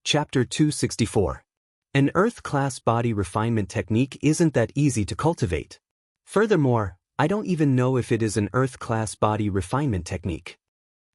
Chapter 264. An Earth-class body refinement technique isn't that easy to cultivate. Furthermore, I don't even know if it is an Earth-class body refinement technique.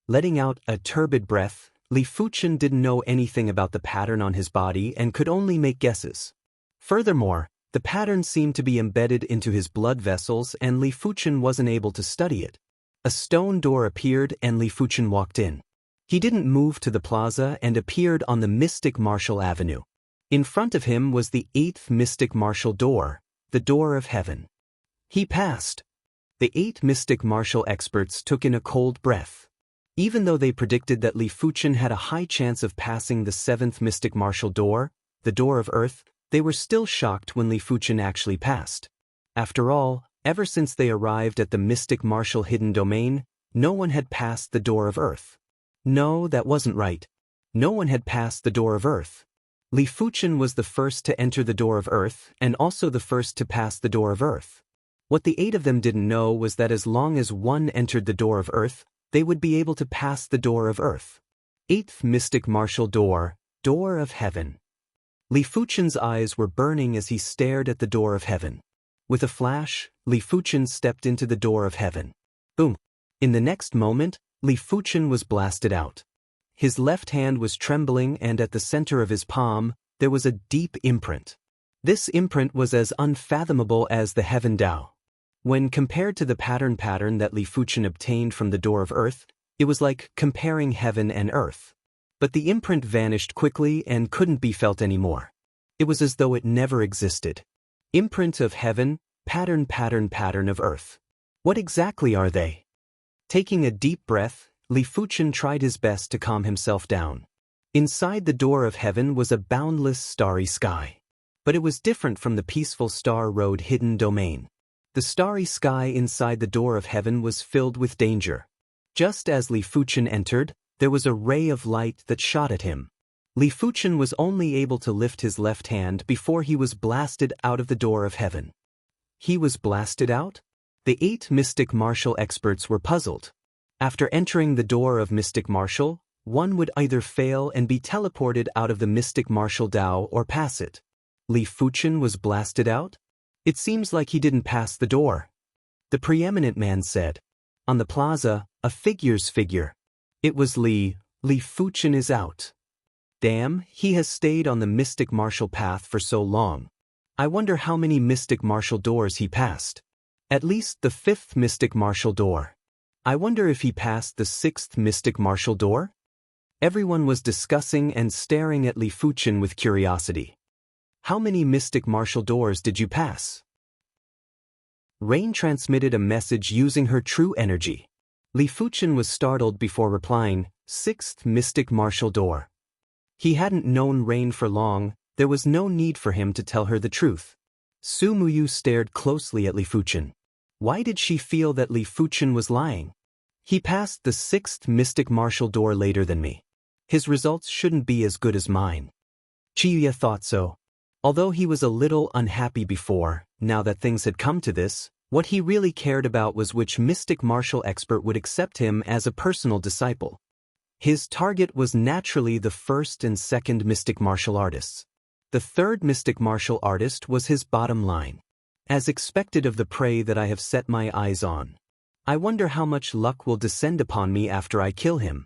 Letting out a turbid breath, Li Fuchen didn't know anything about the pattern on his body and could only make guesses. Furthermore, the pattern seemed to be embedded into his blood vessels and Li Fuchen wasn't able to study it. A stone door appeared and Li Fuchen walked in. He didn't move to the plaza and appeared on the Mystic Martial Avenue. In front of him was the 8th Mystic Martial Door, the Door of Heaven. He passed. The 8 Mystic Martial experts took in a cold breath. Even though they predicted that Li Fuchen had a high chance of passing the 7th Mystic Martial Door, the Door of Earth, they were still shocked when Li Fuchen actually passed. After all, ever since they arrived at the Mystic Martial Hidden Domain, no one had passed the Door of Earth. No, that wasn't right. No one had passed the Door of Earth. Li Fuchen was the first to enter the Door of Earth and also the first to pass the Door of Earth. What the 8 of them didn't know was that as long as one entered the Door of Earth, they would be able to pass the Door of Earth. 8th Mystic Martial Door, Door of Heaven. Li Fuchen's eyes were burning as he stared at the Door of Heaven. With a flash, Li Fuchen stepped into the Door of Heaven. Boom! In the next moment, Li Fuchen was blasted out. His left hand was trembling and at the center of his palm, there was a deep imprint. This imprint was as unfathomable as the Heaven Dao. When compared to the pattern that Li Fuchen obtained from the Door of Earth, it was like comparing heaven and earth. But the imprint vanished quickly and couldn't be felt anymore. It was as though it never existed. Imprint of heaven, pattern of earth. What exactly are they? Taking a deep breath, Li Fuchen tried his best to calm himself down. Inside the Door of Heaven was a boundless starry sky. But it was different from the peaceful Star Road hidden domain. The starry sky inside the Door of Heaven was filled with danger. Just as Li Fuchen entered, there was a ray of light that shot at him. Li Fuchen was only able to lift his left hand before he was blasted out of the Door of Heaven. He was blasted out? The 8 Mystic Martial experts were puzzled. After entering the Door of Mystic Martial, one would either fail and be teleported out of the Mystic Martial Dao or pass it. Li Fuchen was blasted out? It seems like he didn't pass the door. The preeminent man said. On the plaza, a figure's figure. It was Li Fuchen is out. Damn, he has stayed on the Mystic Martial path for so long. I wonder how many Mystic Martial doors he passed. At least the 5th Mystic Martial Door. I wonder if he passed the 6th Mystic Martial Door? Everyone was discussing and staring at Li Fuchen with curiosity. How many Mystic Martial doors did you pass? Rain transmitted a message using her true energy. Li Fuchen was startled before replying, 6th Mystic Martial Door. He hadn't known Rain for long, there was no need for him to tell her the truth. Su Muyu stared closely at Li Fuchen. Why did she feel that Li Fuchen was lying? He passed the 6th Mystic Martial Door later than me. His results shouldn't be as good as mine. Chiya thought so. Although he was a little unhappy before, now that things had come to this, what he really cared about was which mystic martial expert would accept him as a personal disciple. His target was naturally the 1st and 2nd mystic martial artists. The 3rd mystic martial artist was his bottom line. As expected of the prey that I have set my eyes on. I wonder how much luck will descend upon me after I kill him.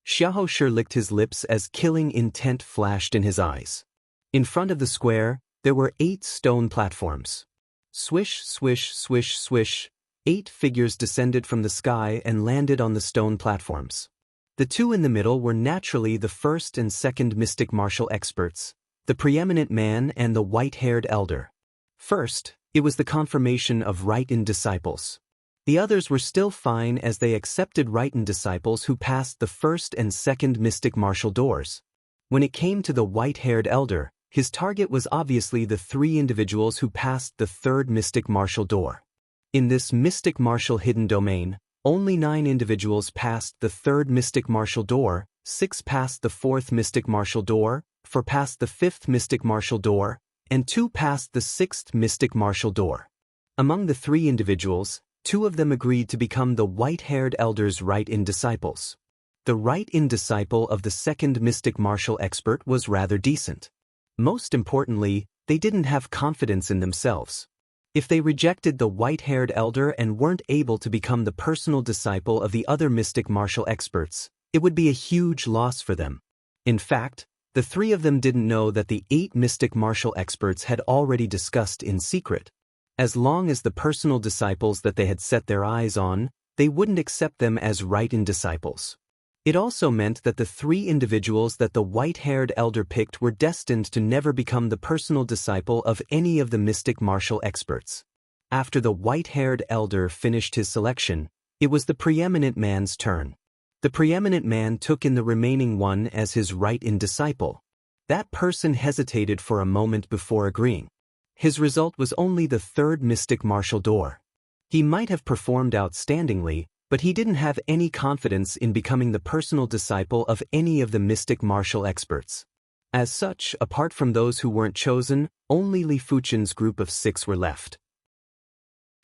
Xiahou Shi licked his lips as killing intent flashed in his eyes. In front of the square, there were 8 stone platforms. Swish, swish, swish, swish, 8 figures descended from the sky and landed on the stone platforms. The 2 in the middle were naturally the 1st and 2nd mystic martial experts, the preeminent man and the white-haired elder. First, it was the confirmation of Riten disciples. The others were still fine as they accepted Riten disciples who passed the 1st and 2nd mystic martial doors. When it came to the white-haired elder, his target was obviously the 3 individuals who passed the 3rd mystic martial door. In this mystic martial hidden domain, only 9 individuals passed the 3rd mystic martial door, 6 passed the 4th mystic martial door, 4 passed the 5th mystic martial door, and 2 passed the 6th mystic martial door. Among the 3 individuals, 2 of them agreed to become the white-haired elder's Riten disciples. The right-in disciple of the second mystic martial expert was rather decent. Most importantly, they didn't have confidence in themselves. If they rejected the white-haired elder and weren't able to become the personal disciple of the other mystic martial experts, it would be a huge loss for them. In fact, the three of them didn't know that the 8 mystic martial experts had already discussed in secret. As long as the personal disciples that they had set their eyes on, they wouldn't accept them as right-in disciples. It also meant that the 3 individuals that the white-haired elder picked were destined to never become the personal disciple of any of the mystic martial experts. After the white-haired elder finished his selection, it was the preeminent man's turn. The preeminent man took in the remaining one as his right-in disciple. That person hesitated for a moment before agreeing. His result was only the 3rd mystic martial door. He might have performed outstandingly, but he didn't have any confidence in becoming the personal disciple of any of the mystic martial experts. As such, apart from those who weren't chosen, only Li Fuchen's group of 6 were left.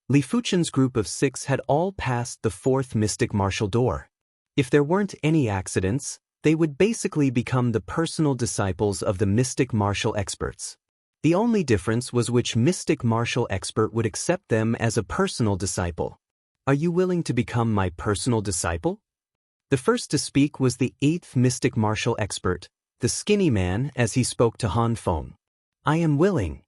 Li Fuchen's group of 6 had all passed the 4th mystic martial door. If there weren't any accidents, they would basically become the personal disciples of the mystic martial experts. The only difference was which mystic martial expert would accept them as a personal disciple. Are you willing to become my personal disciple? The first to speak was the 8th mystic martial expert, the skinny man, as he spoke to Han Feng. I am willing.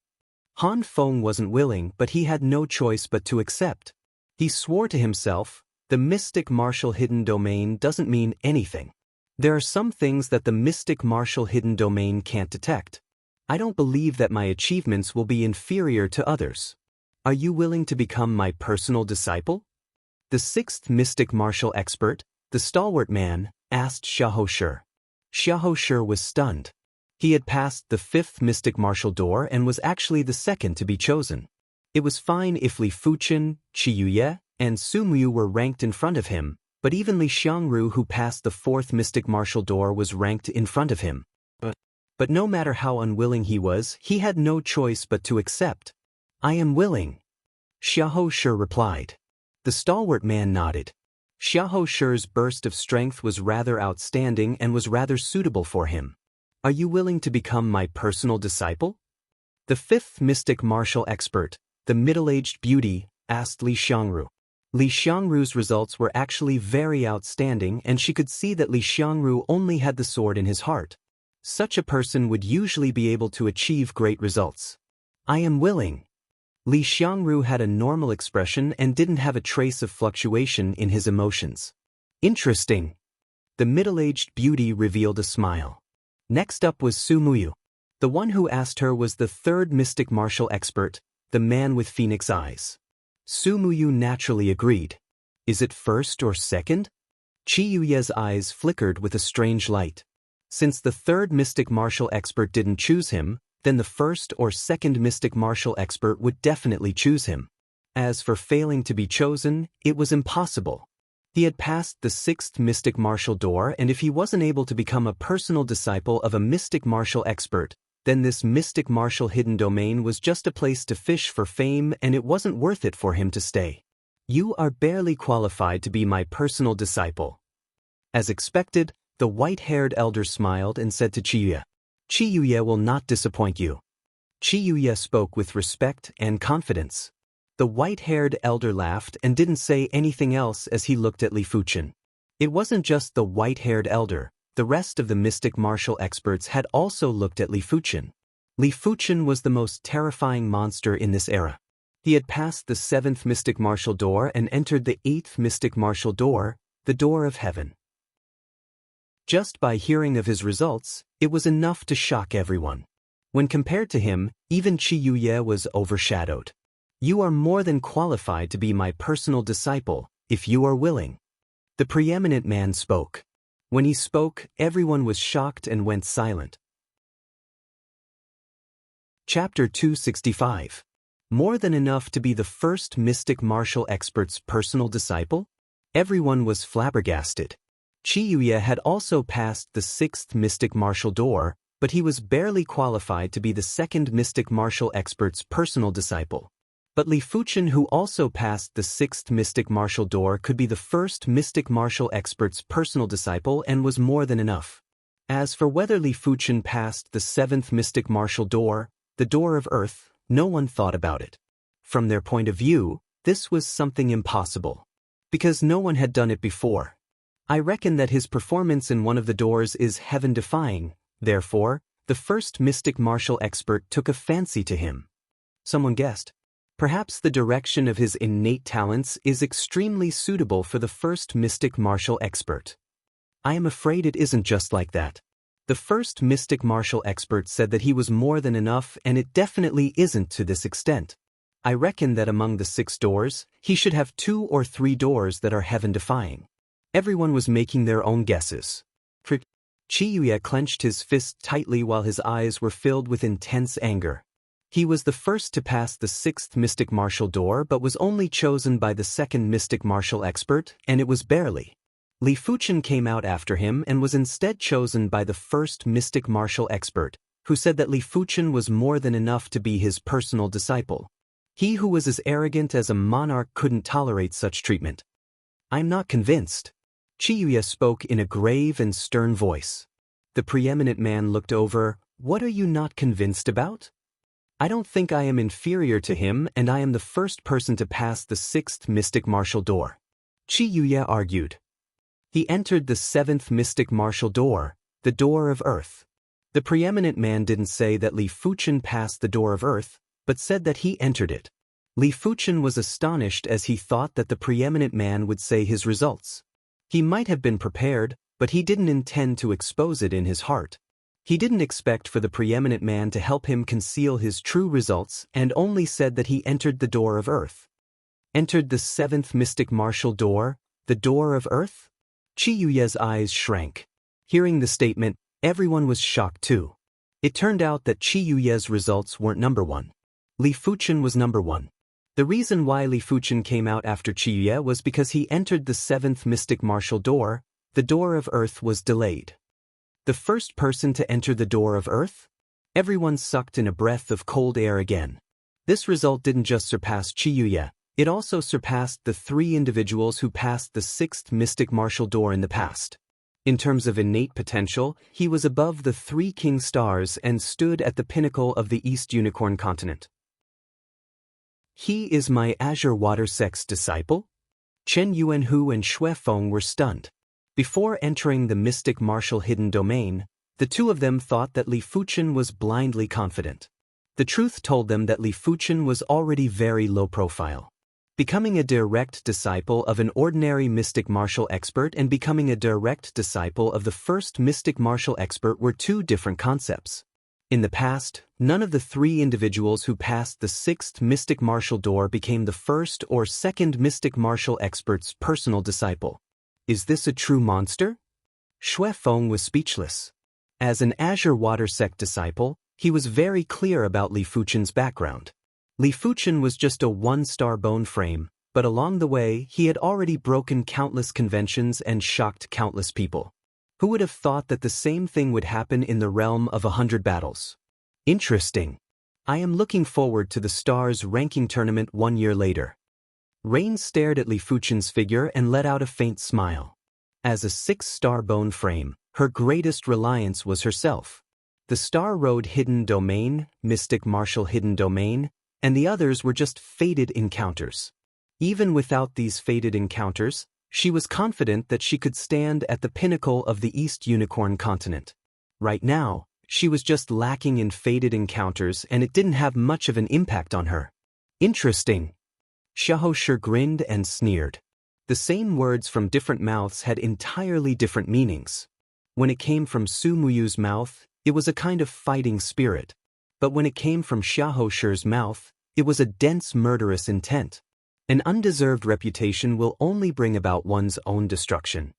Han Feng wasn't willing, but he had no choice but to accept. He swore to himself, the mystic martial hidden domain doesn't mean anything. There are some things that the mystic martial hidden domain can't detect. I don't believe that my achievements will be inferior to others. Are you willing to become my personal disciple? The 6th mystic martial expert, the stalwart man, asked Xiahou Shi. Xiahou Shi was stunned. He had passed the 5th mystic martial door and was actually the 2nd to be chosen. It was fine if Li Fuchen, Qi Yuye, and Su Mu were ranked in front of him, but even Li Xiangru, who passed the 4th mystic martial door, was ranked in front of him. But no matter how unwilling he was, he had no choice but to accept. I am willing. Xiahou Shi replied. The stalwart man nodded. Xiahou Shi's burst of strength was rather outstanding and was rather suitable for him. Are you willing to become my personal disciple? The 5th mystic martial expert, the middle-aged beauty, asked Li Xiangru. Li Xiangru's results were actually very outstanding, and she could see that Li Xiangru only had the sword in his heart. Such a person would usually be able to achieve great results. I am willing. Li Xiangru had a normal expression and didn't have a trace of fluctuation in his emotions. Interesting. The middle-aged beauty revealed a smile. Next up was Su Muyu. The one who asked her was the 3rd mystic martial expert, the man with phoenix eyes. Su Muyu naturally agreed. Is it 1st or 2nd? Qi Yuye's eyes flickered with a strange light. Since the 3rd mystic martial expert didn't choose him, then the 1st or 2nd mystic martial expert would definitely choose him. As for failing to be chosen, it was impossible. He had passed the 6th mystic martial door, and if he wasn't able to become a personal disciple of a mystic martial expert, then this mystic martial hidden domain was just a place to fish for fame, and it wasn't worth it for him to stay. You are barely qualified to be my personal disciple. As expected, the white-haired elder smiled and said to Qi Yuye, Qi Yuye will not disappoint you. Qi Yuye spoke with respect and confidence. The white-haired elder laughed and didn't say anything else as he looked at Li Fuchen. It wasn't just the white-haired elder, the rest of the mystic martial experts had also looked at Li Fuchen. Li Fuchen was the most terrifying monster in this era. He had passed the 7th mystic martial door and entered the 8th mystic martial door, the door of heaven. Just by hearing of his results, it was enough to shock everyone. When compared to him, even Qi Yuye was overshadowed. You are more than qualified to be my personal disciple, if you are willing. The preeminent man spoke. When he spoke, everyone was shocked and went silent. Chapter 265. More than enough to be the 1st mystic martial expert's personal disciple? Everyone was flabbergasted. Qi Yuye had also passed the 6th mystic martial door, but he was barely qualified to be the 2nd mystic martial expert's personal disciple. But Li Fuchen, who also passed the 6th mystic martial door, could be the first mystic martial expert's personal disciple and was more than enough. As for whether Li Fuchen passed the 7th mystic martial door, the door of earth, no one thought about it. From their point of view, this was something impossible. Because no one had done it before. I reckon that his performance in one of the doors is heaven-defying, therefore, the first mystic martial expert took a fancy to him. Someone guessed. Perhaps the direction of his innate talents is extremely suitable for the first mystic martial expert. I am afraid it isn't just like that. The first mystic martial expert said that he was more than enough, and it definitely isn't to this extent. I reckon that among the 6 doors, he should have 2 or 3 doors that are heaven-defying. Everyone was making their own guesses. Qiuye clenched his fist tightly while his eyes were filled with intense anger. He was the first to pass the 6th mystic martial door but was only chosen by the 2nd mystic martial expert, and it was barely. Li Fuchen came out after him and was instead chosen by the 1st mystic martial expert, who said that Li Fuchen was more than enough to be his personal disciple. He who was as arrogant as a monarch couldn't tolerate such treatment. I'm not convinced. Qiuye spoke in a grave and stern voice. The preeminent man looked over. What are you not convinced about? I don't think I am inferior to him, and I am the first person to pass the 6th mystic martial door. Qiuye argued. He entered the 7th mystic martial door, the door of earth. The preeminent man didn't say that Li Fuchen passed the door of earth, but said that he entered it. Li Fuchen was astonished as he thought that the preeminent man would say his results. He might have been prepared, but he didn't intend to expose it in his heart. He didn't expect for the preeminent man to help him conceal his true results and only said that he entered the door of earth. Entered the 7th mystic martial door, the door of earth? Qiuye's eyes shrank. Hearing the statement, everyone was shocked too. It turned out that Qiuye's results weren't number 1. Li Fuchen was number 1. The reason why Li Fuchen came out after Qiuye was because he entered the 7th mystic martial door, the door of earth was delayed. The first person to enter the door of earth? Everyone sucked in a breath of cold air again. This result didn't just surpass Qiuye, it also surpassed the 3 individuals who passed the 6th mystic martial door in the past. In terms of innate potential, he was above the 3 king stars and stood at the pinnacle of the East Unicorn continent. He is my Azure Water Sect's disciple? Chen Yuanhu and Xue Feng were stunned. Before entering the mystic martial hidden domain, the 2 of them thought that Li Fuchen was blindly confident. The truth told them that Li Fuchen was already very low profile. Becoming a direct disciple of an ordinary mystic martial expert and becoming a direct disciple of the first mystic martial expert were 2 different concepts. In the past, none of the 3 individuals who passed the 6th mystic martial door became the 1st or 2nd mystic martial expert's personal disciple. Is this a true monster? Xue Feng was speechless. As an Azure Water Sect disciple, he was very clear about Li Fuchen's background. Li Fuchen was just a 1-star bone frame, but along the way he had already broken countless conventions and shocked countless people. Who would have thought that the same thing would happen in the realm of 100 battles? Interesting. I am looking forward to the Stars ranking tournament 1 year later. Rain stared at Li Fuchen's figure and let out a faint smile. As a 6-star bone frame, her greatest reliance was herself. The Star Road hidden domain, Mystic Martial hidden domain, and the others were just fated encounters. Even without these fated encounters, she was confident that she could stand at the pinnacle of the East Unicorn continent. Right now, she was just lacking in fated encounters and it didn't have much of an impact on her. Interesting. Xiaohou grinned and sneered. The same words from different mouths had entirely different meanings. When it came from Su Muyu's mouth, it was a kind of fighting spirit. But when it came from Xiaohou's mouth, it was a dense murderous intent. An undeserved reputation will only bring about one's own destruction.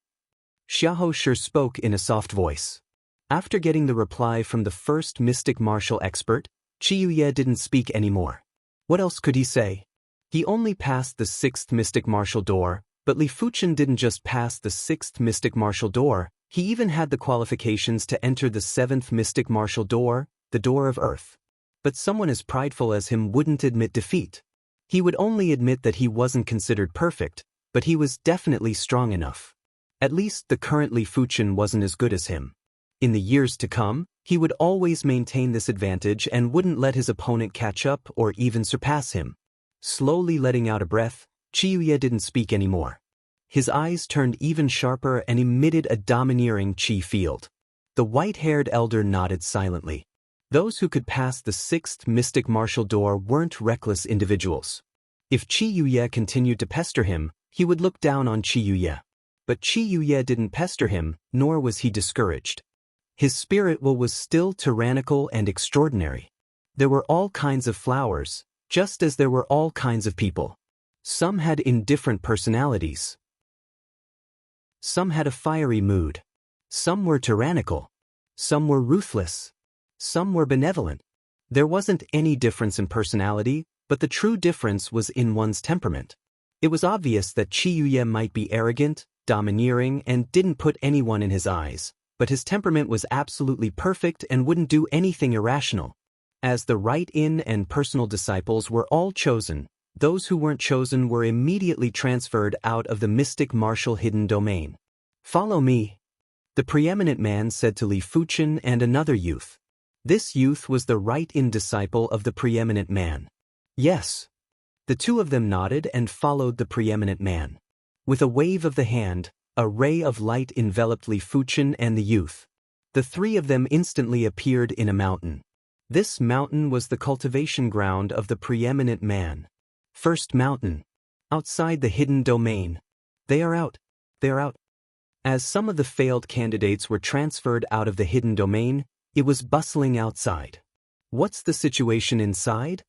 Xiaohou spoke in a soft voice. After getting the reply from the first mystic martial expert, Qiuye didn't speak anymore. What else could he say? He only passed the 6th mystic martial door, but Li Fuchen didn't just pass the 6th mystic martial door, he even had the qualifications to enter the 7th mystic martial door, the door of earth. But someone as prideful as him wouldn't admit defeat. He would only admit that he wasn't considered perfect, but he was definitely strong enough. At least the current Li Fuchen wasn't as good as him. In the years to come, he would always maintain this advantage and wouldn't let his opponent catch up or even surpass him. Slowly letting out a breath, Qiuye didn't speak anymore. His eyes turned even sharper and emitted a domineering qi field. The white-haired elder nodded silently. Those who could pass the sixth mystic martial door weren't reckless individuals. If Qiuye continued to pester him, he would look down on Qiuye. But Qiuye didn't pester him, nor was he discouraged. His spirit will was still tyrannical and extraordinary. There were all kinds of flowers, just as there were all kinds of people. Some had indifferent personalities. Some had a fiery mood. Some were tyrannical. Some were ruthless. Some were benevolent. There wasn't any difference in personality, but the true difference was in one's temperament. It was obvious that Qiuye might be arrogant, domineering, and didn't put anyone in his eyes, but his temperament was absolutely perfect and wouldn't do anything irrational. As the right-in and personal disciples were all chosen, those who weren't chosen were immediately transferred out of the mystic martial hidden domain. "Follow me," the preeminent man said to Li Fuchen and another youth. This youth was the right-in disciple of the preeminent man. Yes. The two of them nodded and followed the preeminent man. With a wave of the hand, a ray of light enveloped Li Fuchen and the youth. The three of them instantly appeared in a mountain. This mountain was the cultivation ground of the preeminent man. First mountain. Outside the hidden domain. They are out. They are out. As some of the failed candidates were transferred out of the hidden domain, it was bustling outside. "What's the situation inside?"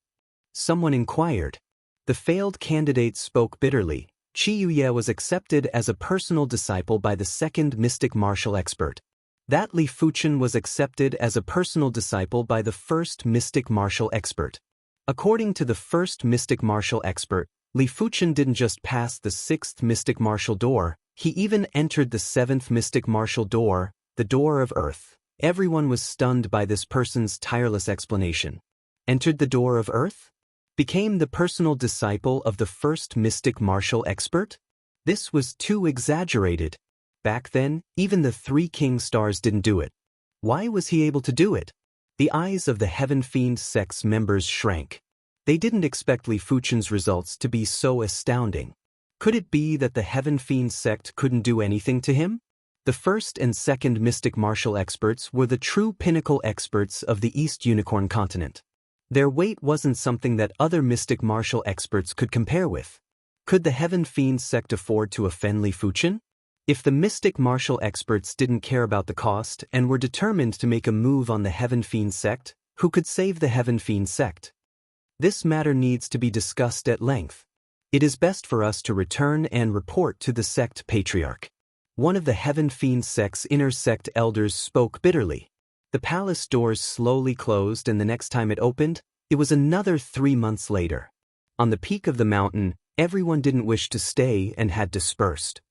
someone inquired. The failed candidates spoke bitterly. Qiuye was accepted as a personal disciple by the second mystic martial expert. That Li Fuchen was accepted as a personal disciple by the first mystic martial expert. According to the first mystic martial expert, Li Fuchen didn't just pass the sixth mystic martial door, he even entered the seventh mystic martial door, the door of earth. Everyone was stunned by this person's tireless explanation. Entered the door of earth? Became the personal disciple of the first mystic martial expert? This was too exaggerated. Back then, even the three king stars didn't do it. Why was he able to do it? The eyes of the Heaven-fiend sect's members shrank. They didn't expect Li Fuchen's results to be so astounding. Could it be that the Heaven-fiend sect couldn't do anything to him? The first and second mystic martial experts were the true pinnacle experts of the East Unicorn continent. Their weight wasn't something that other mystic martial experts could compare with. Could the Heaven-fiend sect afford to offend Li Fuchen? If the mystic martial experts didn't care about the cost and were determined to make a move on the Heaven-fiend sect, who could save the Heaven-fiend sect? This matter needs to be discussed at length. It is best for us to return and report to the sect patriarch. One of the Heaven-fiend sect's inner sect elders spoke bitterly. The palace doors slowly closed, and the next time it opened, it was another 3 months later. On the peak of the mountain, everyone didn't wish to stay and had dispersed.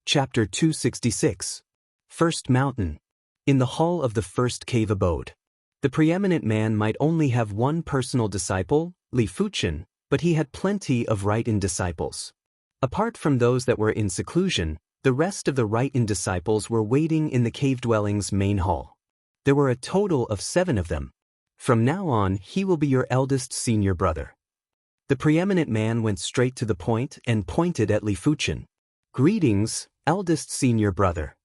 Chapter 266. First Mountain. In the hall of the first cave abode. The preeminent man might only have one personal disciple, Li Fuchen, but he had plenty of right-in disciples. Apart from those that were in seclusion, the rest of the right-in disciples were waiting in the cave dwelling's main hall. There were a total of 7 of them. From now on, he will be your eldest senior brother. The preeminent man went straight to the point and pointed at Li Fuchen. Greetings, eldest senior brother.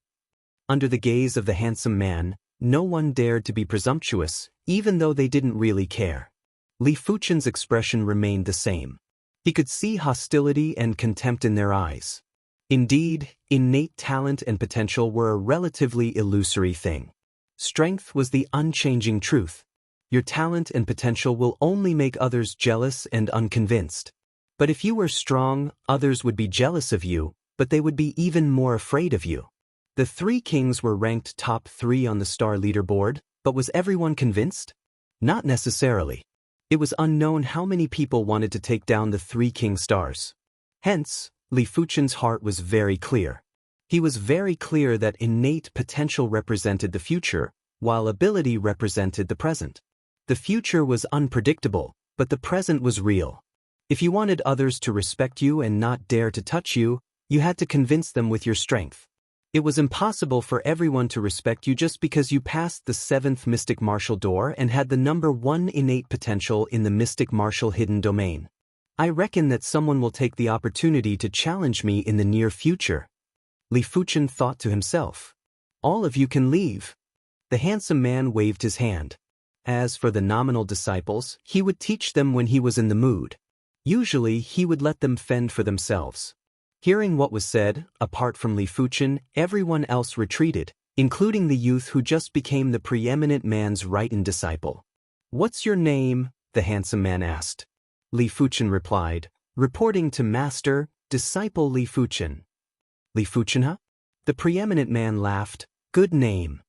Under the gaze of the handsome man, no one dared to be presumptuous, even though they didn't really care. Li Fuchen's expression remained the same. He could see hostility and contempt in their eyes. Indeed, innate talent and potential were a relatively illusory thing. Strength was the unchanging truth. Your talent and potential will only make others jealous and unconvinced. But if you were strong, others would be jealous of you, but they would be even more afraid of you. The 3 kings were ranked top 3 on the star leaderboard, but was everyone convinced? Not necessarily. It was unknown how many people wanted to take down the 3 king stars. Hence, Li Fuchen's heart was very clear. He was very clear that innate potential represented the future, while ability represented the present. The future was unpredictable, but the present was real. If you wanted others to respect you and not dare to touch you, you had to convince them with your strength. It was impossible for everyone to respect you just because you passed the 7th mystic martial door and had the number 1 innate potential in the mystic martial hidden domain. I reckon that someone will take the opportunity to challenge me in the near future. Li Fuchen thought to himself. All of you can leave. The handsome man waved his hand. As for the nominal disciples, he would teach them when he was in the mood. Usually, he would let them fend for themselves. Hearing what was said, apart from Li Fuchen, everyone else retreated, including the youth who just became the preeminent man's right-hand disciple. "What's your name?" the handsome man asked. Li Fuchen replied, "Reporting to Master, Disciple Li Fuchen." "Li Fuchen, huh?" The preeminent man laughed. "Good name."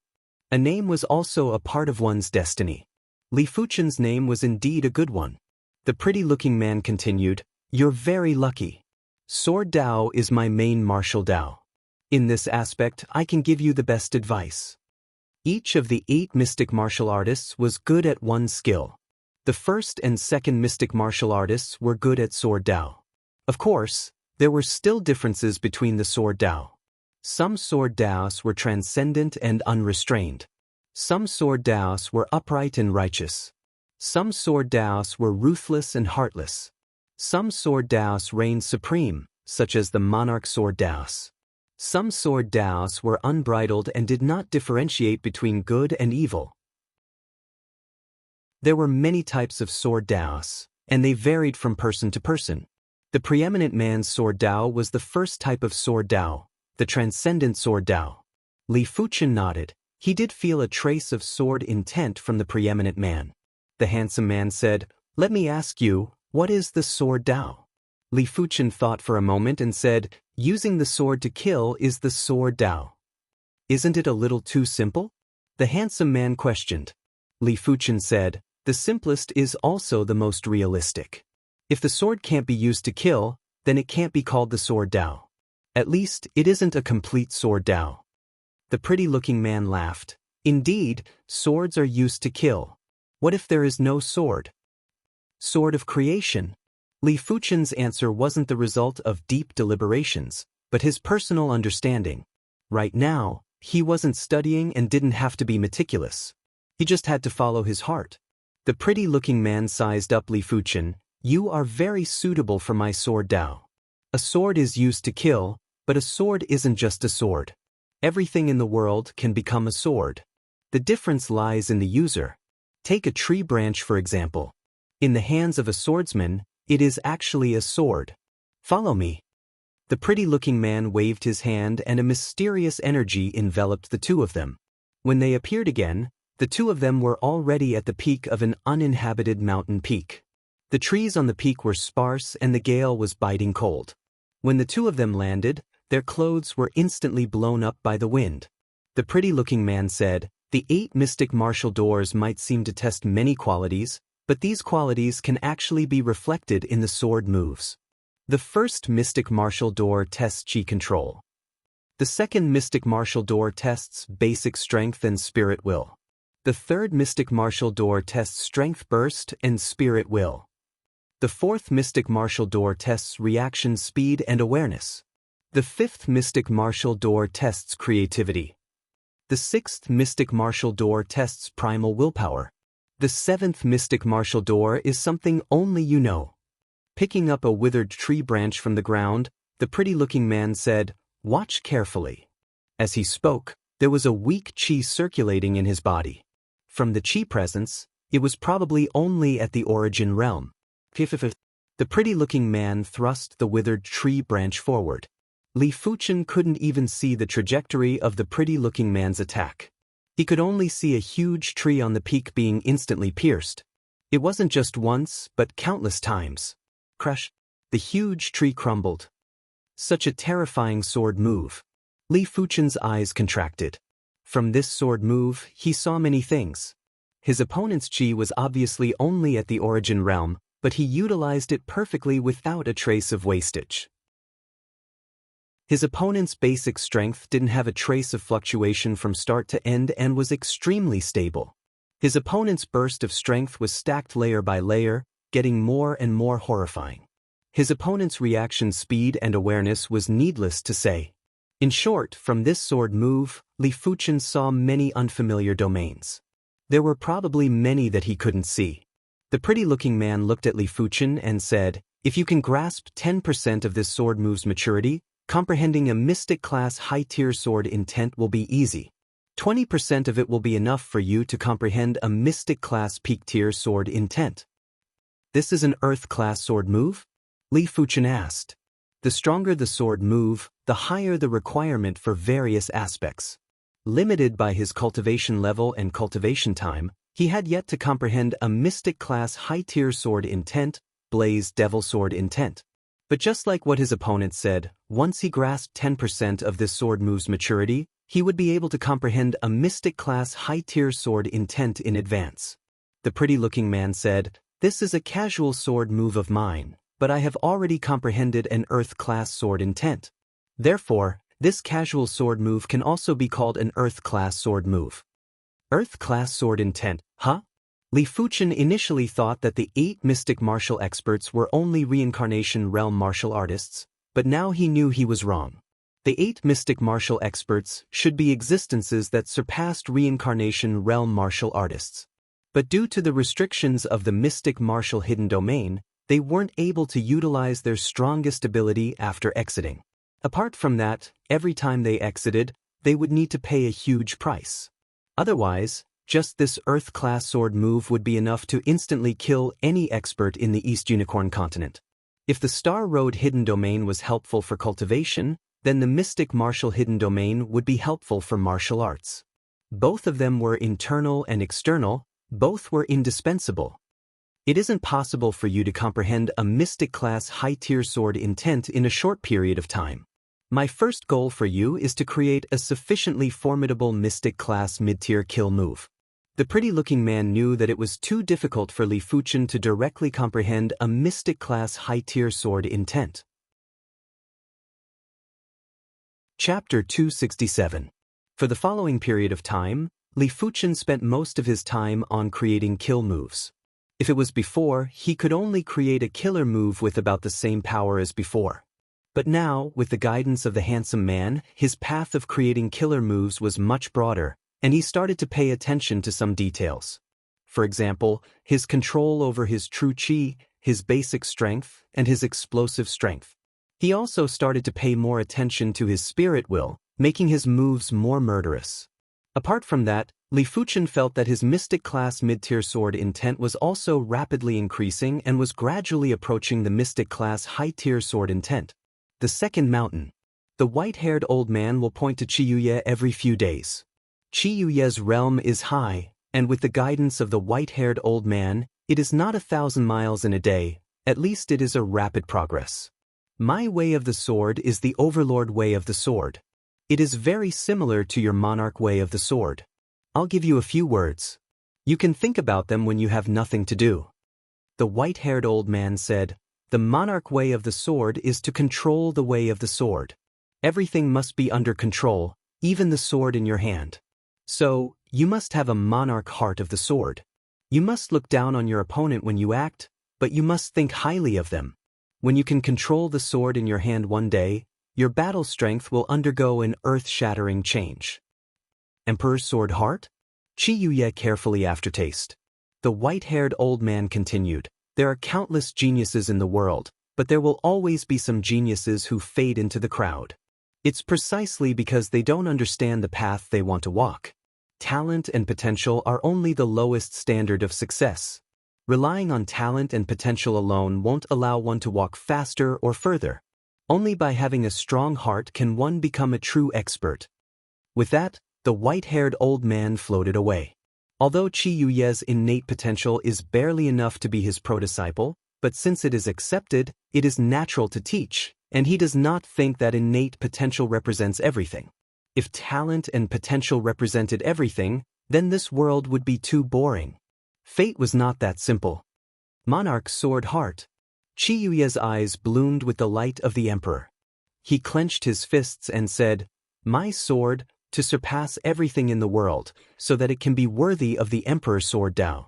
A name was also a part of one's destiny. Li Fuchen's name was indeed a good one. The pretty-looking man continued, "You're very lucky. Sword Dao is my main martial Dao. In this aspect, I can give you the best advice." Each of the 8 mystic martial artists was good at one skill. The first and second mystic martial artists were good at Sword Dao. Of course, there were still differences between the Sword Dao. Some Sword Daos were transcendent and unrestrained. Some Sword Daos were upright and righteous. Some Sword Daos were ruthless and heartless. Some Sword Daos reigned supreme, such as the Monarch Sword Daos. Some Sword Daos were unbridled and did not differentiate between good and evil. There were many types of Sword Daos, and they varied from person to person. The preeminent man's Sword Dao was the first type of Sword Dao, the transcendent Sword Dao. Li Fuchen nodded. He did feel a trace of sword intent from the preeminent man. The handsome man said, "Let me ask you, what is the Sword Dao?" Li Fuchen thought for a moment and said, "Using the sword to kill is the Sword Dao." "Isn't it a little too simple?" the handsome man questioned. Li Fuchen said, "The simplest is also the most realistic. If the sword can't be used to kill, then it can't be called the Sword Dao. At least, it isn't a complete Sword Dao." The pretty-looking man laughed. "Indeed, swords are used to kill. What if there is no sword?" "Sword of creation." Li Fuchen's answer wasn't the result of deep deliberations, but his personal understanding. Right now, he wasn't studying and didn't have to be meticulous. He just had to follow his heart. The pretty-looking man sized up Li Fuchen. "You are very suitable for my Sword Dao. A sword is used to kill, but a sword isn't just a sword. Everything in the world can become a sword. The difference lies in the user. Take a tree branch for example. In the hands of a swordsman, it is actually a sword. Follow me." The pretty-looking man waved his hand and a mysterious energy enveloped the two of them. When they appeared again, the two of them were already at the peak of an uninhabited mountain peak. The trees on the peak were sparse and the gale was biting cold. When the two of them landed, their clothes were instantly blown up by the wind. The pretty-looking man said, "The 8 mystic martial doors might seem to test many qualities, but these qualities can actually be reflected in the sword moves. The first mystic martial door tests chi control. The second mystic martial door tests basic strength and spirit will. The third mystic martial door tests strength burst and spirit will. The fourth mystic martial door tests reaction speed and awareness. The fifth mystic martial door tests creativity. The sixth mystic martial door tests primal willpower. The seventh mystic martial door is something only you know." Picking up a withered tree branch from the ground, the pretty-looking man said, "Watch carefully." As he spoke, there was a weak chi circulating in his body. From the chi presence, it was probably only at the origin realm. The pretty-looking man thrust the withered tree branch forward. Li Fuchen couldn't even see the trajectory of the pretty-looking man's attack. He could only see a huge tree on the peak being instantly pierced. It wasn't just once, but countless times. Crash! The huge tree crumbled. Such a terrifying sword move. Li Fuchen's eyes contracted. From this sword move, he saw many things. His opponent's chi was obviously only at the origin realm, but he utilized it perfectly without a trace of wastage. His opponent's basic strength didn't have a trace of fluctuation from start to end and was extremely stable. His opponent's burst of strength was stacked layer by layer, getting more and more horrifying. His opponent's reaction speed and awareness was needless to say. In short, from this sword move, Li Fuchen saw many unfamiliar domains. There were probably many that he couldn't see. The pretty-looking man looked at Li Fuchen and said, "If you can grasp 10% of this sword move's maturity, comprehending a mystic class high-tier sword intent will be easy. 20% of it will be enough for you to comprehend a mystic class peak-tier sword intent." "This is an earth-class sword move?" Li Fuchen asked. The stronger the sword move, the higher the requirement for various aspects. Limited by his cultivation level and cultivation time, he had yet to comprehend a mystic class high-tier sword intent, Blaze Devil Sword intent. But just like what his opponent said, once he grasped 10% of this sword move's maturity, he would be able to comprehend a mystic class high-tier sword intent in advance. The pretty-looking man said, "This is a casual sword move of mine, but I have already comprehended an earth-class sword intent. Therefore, this casual sword move can also be called an earth-class sword move." Earth-class sword intent, huh? Li Fuchen initially thought that the 8 mystic martial experts were only reincarnation realm martial artists, but now he knew he was wrong. The 8 mystic martial experts should be existences that surpassed reincarnation realm martial artists. But due to the restrictions of the mystic martial hidden domain, they weren't able to utilize their strongest ability after exiting. Apart from that, every time they exited, they would need to pay a huge price. Otherwise, just this Earth-class sword move would be enough to instantly kill any expert in the East Unicorn continent. If the Star Road hidden domain was helpful for cultivation, then the mystic martial hidden domain would be helpful for martial arts. Both of them were internal and external, both were indispensable. It isn't possible for you to comprehend a mystic class high-tier sword intent in a short period of time. My first goal for you is to create a sufficiently formidable mystic class mid-tier kill move. The pretty-looking man knew that it was too difficult for Li Fuchen to directly comprehend a mystic class high-tier sword intent. Chapter 267. For the following period of time, Li Fuchen spent most of his time on creating kill moves. If it was before, he could only create a killer move with about the same power as before. But now, with the guidance of the handsome man, his path of creating killer moves was much broader, and he started to pay attention to some details. For example, his control over his true chi, his basic strength, and his explosive strength. He also started to pay more attention to his spirit will, making his moves more murderous. Apart from that, Li Fuchen felt that his mystic class mid-tier sword intent was also rapidly increasing and was gradually approaching the mystic class high-tier sword intent. The second mountain. The white-haired old man will point to Qiyuye every few days. Qiyuye's realm is high, and with the guidance of the white-haired old man, it is not 1,000 miles in a day, at least it is a rapid progress. My way of the sword is the overlord way of the sword. It is very similar to your monarch way of the sword. I'll give you a few words. You can think about them when you have nothing to do. The white-haired old man said, "The monarch way of the sword is to control the way of the sword. Everything must be under control, even the sword in your hand. So, you must have a monarch heart of the sword. You must look down on your opponent when you act, but you must think highly of them. When you can control the sword in your hand one day, your battle strength will undergo an earth-shattering change." Emperor's sword heart? Qiyuye carefully aftertaste. The white-haired old man continued, "There are countless geniuses in the world, but there will always be some geniuses who fade into the crowd. It's precisely because they don't understand the path they want to walk. Talent and potential are only the lowest standard of success. Relying on talent and potential alone won't allow one to walk faster or further. Only by having a strong heart can one become a true expert." With that, the white-haired old man floated away. Although Qiyuye's innate potential is barely enough to be his pro-disciple, but since it is accepted, it is natural to teach, and he does not think that innate potential represents everything. If talent and potential represented everything, then this world would be too boring. Fate was not that simple. Monarch's sword heart. Qiyuye's eyes bloomed with the light of the emperor. He clenched his fists and said, "My sword, to surpass everything in the world, so that it can be worthy of the Emperor's sword Dao.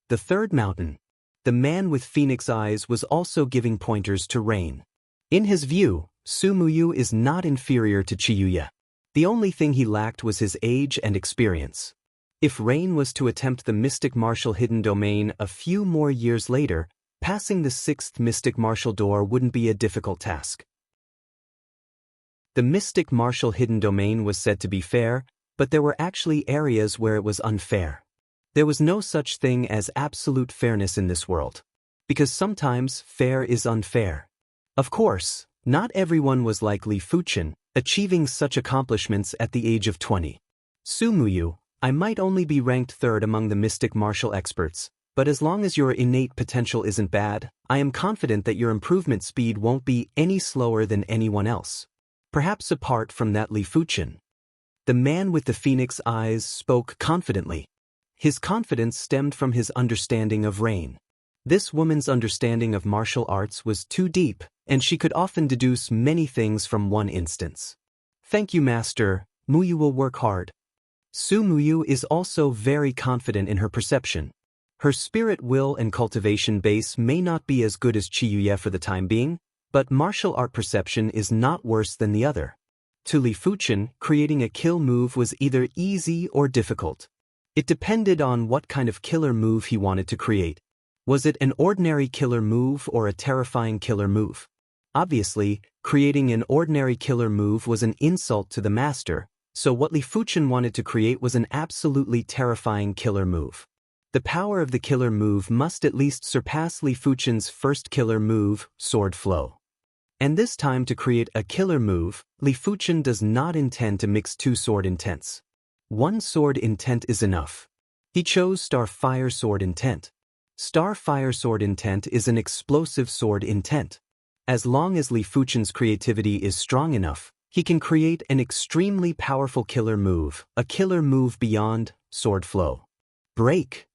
The third mountain. The man with phoenix eyes was also giving pointers to Rain. In his view, Su Muyu is not inferior to Chiyuya. The only thing he lacked was his age and experience. If Rain was to attempt the mystic martial hidden domain a few more years later, passing the sixth mystic martial door wouldn't be a difficult task. The mystic martial hidden domain was said to be fair, but there were actually areas where it was unfair. There was no such thing as absolute fairness in this world. Because sometimes fair is unfair. Of course, not everyone was like Li Fuchen, achieving such accomplishments at the age of 20. Su Muyu, I might only be ranked third among the mystic martial experts, but as long as your innate potential isn't bad, I am confident that your improvement speed won't be any slower than anyone else. Perhaps apart from that Li Fuchen. The man with the phoenix eyes spoke confidently. His confidence stemmed from his understanding of Rain. This woman's understanding of martial arts was too deep, and she could often deduce many things from one instance. Thank you, Master. Muyu will work hard. Su Muyu is also very confident in her perception. Her spirit, will, and cultivation base may not be as good as Chiyuya for the time being, but martial art perception is not worse than the other. To Li Fuchen, creating a kill move was either easy or difficult. It depended on what kind of killer move he wanted to create. Was it an ordinary killer move or a terrifying killer move? Obviously, creating an ordinary killer move was an insult to the master, so what Li Fuchen wanted to create was an absolutely terrifying killer move. The power of the killer move must at least surpass Li Fuchen's first killer move, Sword Flow. And this time, to create a killer move, Li Fuchen does not intend to mix two sword intents. One sword intent is enough. He chose Starfire Sword Intent. Starfire Sword Intent is an explosive sword intent. As long as Li Fuchen's creativity is strong enough, he can create an extremely powerful killer move, a killer move beyond sword flow. Break.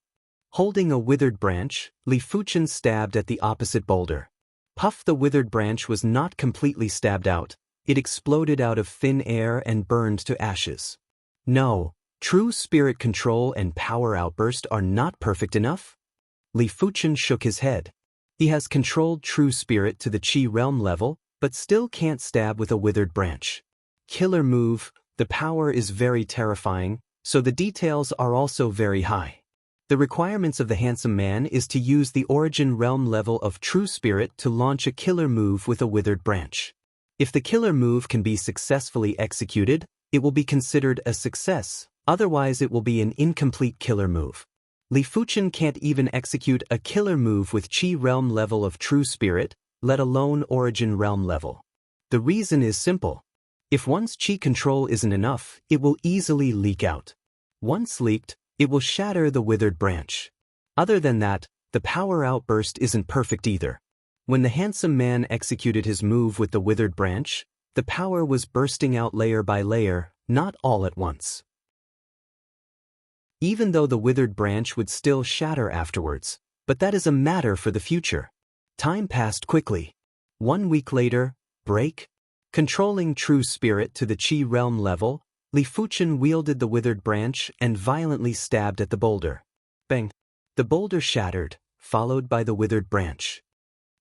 Holding a withered branch, Li Fuchen stabbed at the opposite boulder. Puff, the withered branch was not completely stabbed out. It exploded out of thin air and burned to ashes. No, true spirit control and power outburst are not perfect enough? Li Fuchen shook his head. He has controlled true spirit to the Qi realm level, but still can't stab with a withered branch. Killer move, the power is very terrifying, so the details are also very high. The requirements of the handsome man is to use the origin realm level of true spirit to launch a killer move with a withered branch. If the killer move can be successfully executed, it will be considered a success, otherwise it will be an incomplete killer move. Li Fuchen can't even execute a killer move with Qi realm level of true spirit, let alone origin realm level. The reason is simple. If one's Qi control isn't enough, it will easily leak out. Once leaked, it will shatter the withered branch. Other than that, the power outburst isn't perfect either. When the handsome man executed his move with the withered branch, the power was bursting out layer by layer, not all at once. Even though the withered branch would still shatter afterwards, but that is a matter for the future. Time passed quickly. 1 week later, break. Controlling true spirit to the Qi realm level, Li Fuchen wielded the withered branch and violently stabbed at the boulder. Bang! The boulder shattered, followed by the withered branch.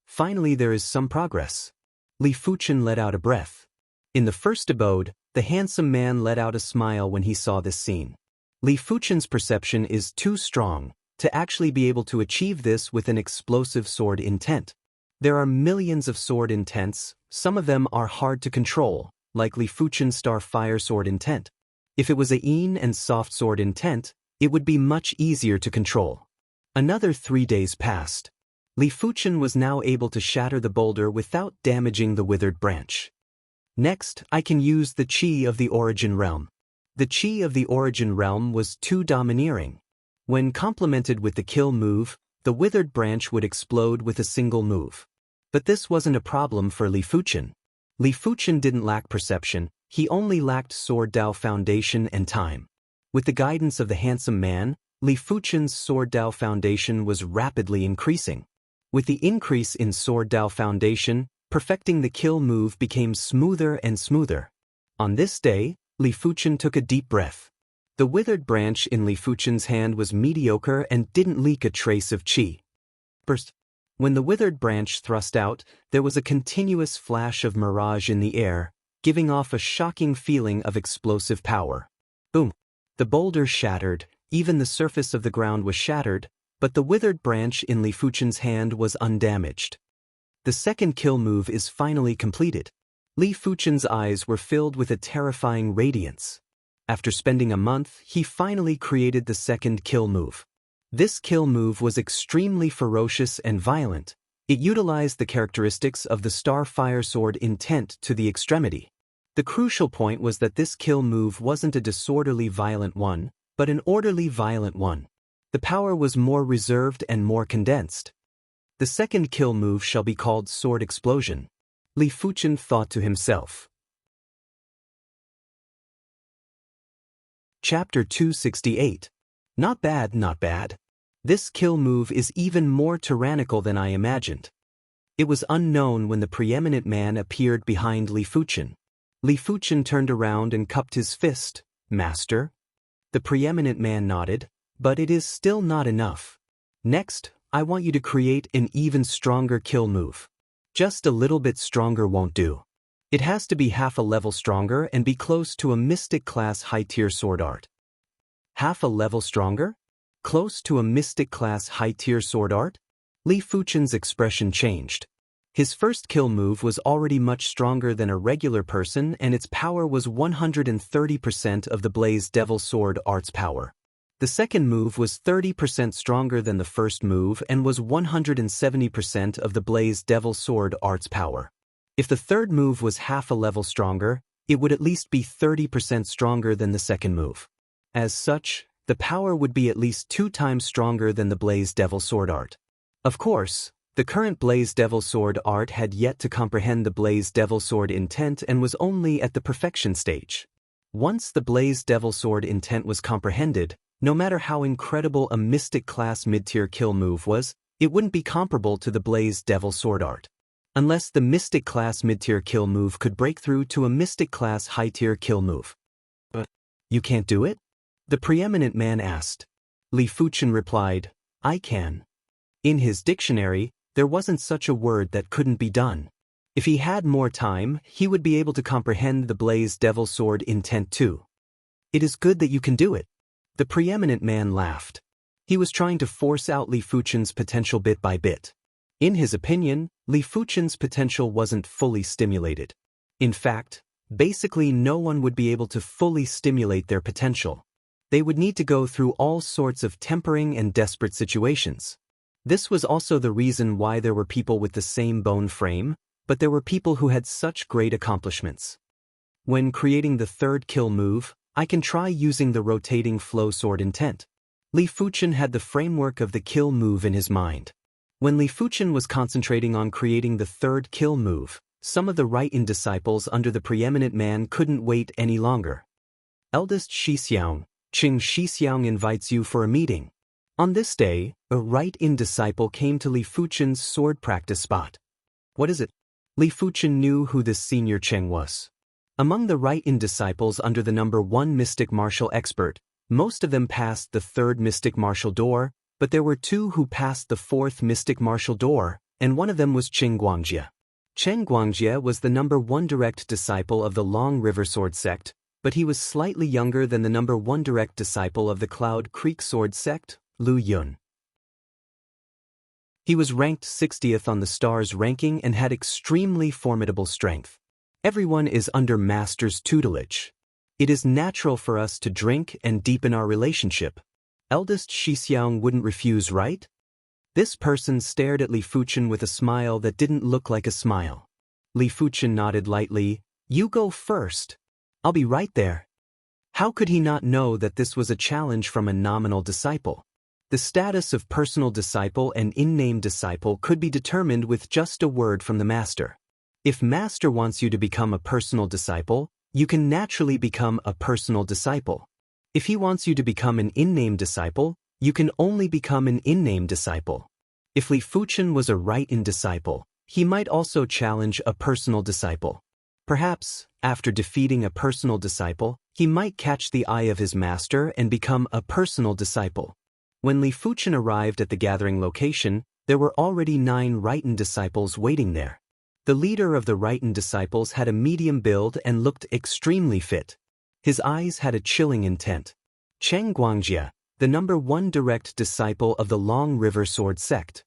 Finally, there is some progress. Li Fuchen let out a breath. In the first abode, the handsome man let out a smile when he saw this scene. Li Fuchen's perception is too strong to actually be able to achieve this with an explosive sword intent. There are millions of sword intents, some of them are hard to control, like Li Fuchen's Starfire Sword Intent. If it was a Yin and Soft Sword Intent, it would be much easier to control. Another 3 days passed. Li Fuchen was now able to shatter the boulder without damaging the withered branch. Next, I can use the Qi of the Origin Realm. The Qi of the Origin Realm was too domineering. When complemented with the kill move, the withered branch would explode with a single move. But this wasn't a problem for Li Fuchen. Li Fuchen didn't lack perception, he only lacked Sword Dao Foundation and time. With the guidance of the handsome man, Li Fuchen's Sword Dao Foundation was rapidly increasing. With the increase in Sword Dao Foundation, perfecting the kill move became smoother and smoother. On this day, Li Fuchen took a deep breath. The withered branch in Li Fuchen's hand was mediocre and didn't leak a trace of qi. Burst. When the withered branch thrust out, there was a continuous flash of mirage in the air, giving off a shocking feeling of explosive power. Boom. The boulder shattered, even the surface of the ground was shattered, but the withered branch in Li Fuchen's hand was undamaged. The second kill move is finally completed. Li Fuchen's eyes were filled with a terrifying radiance. After spending a month, he finally created the second kill move. This kill move was extremely ferocious and violent. It utilized the characteristics of the Starfire Sword intent to the extremity. The crucial point was that this kill move wasn't a disorderly violent one, but an orderly violent one. The power was more reserved and more condensed. The second kill move shall be called Sword Explosion. Li Fuchen thought to himself. Chapter 268. Not bad, not bad. This kill move is even more tyrannical than I imagined. It was unknown when the preeminent man appeared behind Li Fuchen. Li Fuchen turned around and cupped his fist. Master? The preeminent man nodded, but it is still not enough. Next, I want you to create an even stronger kill move. Just a little bit stronger won't do. It has to be half a level stronger and be close to a mystic class high-tier sword art. Half a level stronger? Close to a mystic class high-tier sword art? Li Fuchen's expression changed. His first kill move was already much stronger than a regular person and its power was 130% of the Blaze Devil Sword art's power. The second move was 30% stronger than the first move and was 170% of the Blaze Devil Sword art's power. If the third move was half a level stronger, it would at least be 30% stronger than the second move. As such, the power would be at least 2 times stronger than the Blaze Devil Sword art. Of course, the current Blaze Devil Sword art had yet to comprehend the Blaze Devil Sword intent and was only at the perfection stage. Once the Blaze Devil Sword intent was comprehended, no matter how incredible a mystic class mid-tier kill move was, it wouldn't be comparable to the Blaze Devil Sword art. Unless the mystic class mid-tier kill move could break through to a mystic class high-tier kill move. But you can't do it? The preeminent man asked. Li Fuchen replied, I can. In his dictionary, there wasn't such a word that couldn't be done. If he had more time, he would be able to comprehend the Blaze Devil Sword intent too. It is good that you can do it. The preeminent man laughed. He was trying to force out Li Fuchen's potential bit by bit. In his opinion, Li Fuchen's potential wasn't fully stimulated. In fact, basically no one would be able to fully stimulate their potential. They would need to go through all sorts of tempering and desperate situations. This was also the reason why there were people with the same bone frame, but there were people who had such great accomplishments. When creating the third kill move, I can try using the rotating flow sword intent. Li Fuchen had the framework of the kill move in his mind. When Li Fuchen was concentrating on creating the third kill move, some of the right-in disciples under the preeminent man couldn't wait any longer. Eldest Xixiang, Qing Xixiang invites you for a meeting. On this day, a right-in disciple came to Li Fuchen's sword practice spot. What is it? Li Fuchen knew who this senior Cheng was. Among the right-in disciples under the number 1 mystic martial expert, most of them passed the 3rd mystic martial door, but there were 2 who passed the 4th mystic martial door, and one of them was Cheng Guangjie. Cheng Guangjie was the number 1 direct disciple of the Long River Sword sect, but he was slightly younger than the number 1 direct disciple of the Cloud Creek Sword sect, Lu Yun. He was ranked 60th on the Stars ranking and had extremely formidable strength. Everyone is under Master's tutelage. It is natural for us to drink and deepen our relationship. Eldest Xixiang wouldn't refuse, right? This person stared at Li Fuchen with a smile that didn't look like a smile. Li Fuchen nodded lightly. You go first. I'll be right there. How could he not know that this was a challenge from a nominal disciple? The status of personal disciple and in-name disciple could be determined with just a word from the Master. If Master wants you to become a personal disciple, you can naturally become a personal disciple. If he wants you to become an in-name disciple, you can only become an in-name disciple. If Li Fuchen was a right-in disciple, he might also challenge a personal disciple. Perhaps, after defeating a personal disciple, He might catch the eye of his master and become a personal disciple. When Li Fuchen arrived at the gathering location, there were already 9 Riten disciples waiting there. The leader of the Riten disciples had a medium build and looked extremely fit. His eyes had a chilling intent. Cheng Guangjie, the number 1 direct disciple of the Long River Sword sect.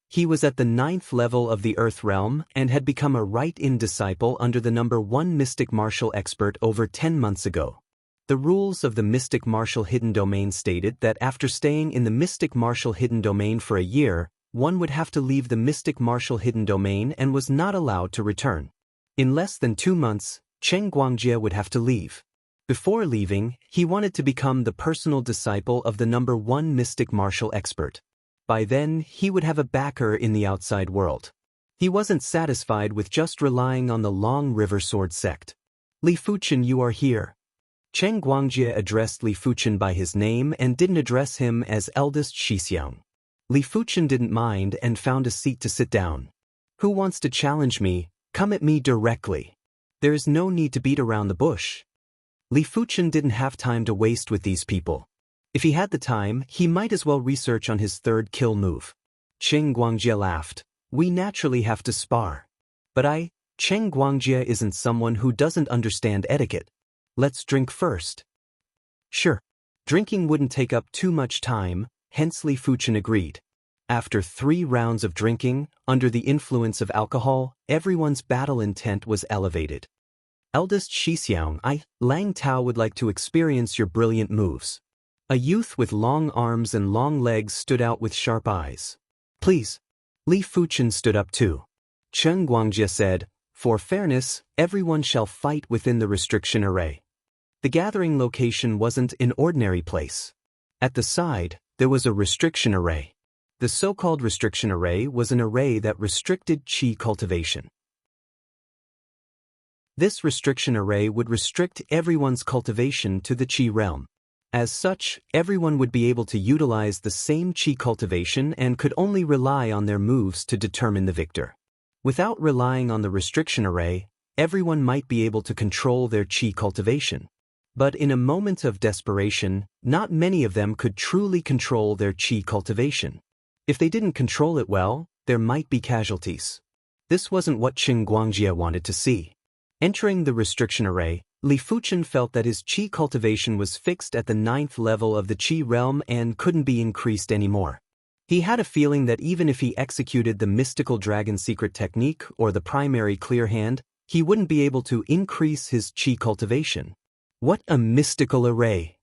He was at the 9th level of the Earth Realm and had become a Rite-in disciple under the number 1 mystic martial expert over 10 months ago. The rules of the mystic martial hidden domain stated that after staying in the mystic martial hidden domain for a year, one would have to leave the mystic martial hidden domain and was not allowed to return. In less than 2 months, Cheng Guangjie would have to leave. Before leaving, he wanted to become the personal disciple of the number 1 mystic martial expert. By then, he would have a backer in the outside world. He wasn't satisfied with just relying on the Long River Sword sect. Li Fuchen, you are here. Cheng Guangjie addressed Li Fuchen by his name and didn't address him as eldest Xixiang. Li Fuchen didn't mind and found a seat to sit down. Who wants to challenge me? Come at me directly. There is no need to beat around the bush. Li Fuchen didn't have time to waste with these people. If he had the time, he might as well research on his 3rd kill move. Cheng Guangjie laughed. We naturally have to spar. But Cheng Guangjie isn't someone who doesn't understand etiquette. Let's drink first. Sure. Drinking wouldn't take up too much time, hence Li Fuchen agreed. After 3 rounds of drinking, under the influence of alcohol, everyone's battle intent was elevated. Eldest Xixiang, Lang Tao would like to experience your brilliant moves. A youth with long arms and long legs stood out with sharp eyes. Please. Li Fuchen stood up too. Cheng Guangjie said, for fairness, everyone shall fight within the restriction array. The gathering location wasn't an ordinary place. At the side, there was a restriction array. The so-called restriction array was an array that restricted qi cultivation. This restriction array would restrict everyone's cultivation to the qi realm. As such, everyone would be able to utilize the same qi cultivation and could only rely on their moves to determine the victor. Without relying on the restriction array, everyone might be able to control their qi cultivation. But in a moment of desperation, not many of them could truly control their qi cultivation. If they didn't control it well, there might be casualties. This wasn't what Cheng Guangjie wanted to see. Entering the restriction array, Li Fuchen felt that his qi cultivation was fixed at the 9th level of the qi realm and couldn't be increased anymore. He had a feeling that even if he executed the mystical dragon secret technique or the primary clear hand, he wouldn't be able to increase his qi cultivation. What a mystical array!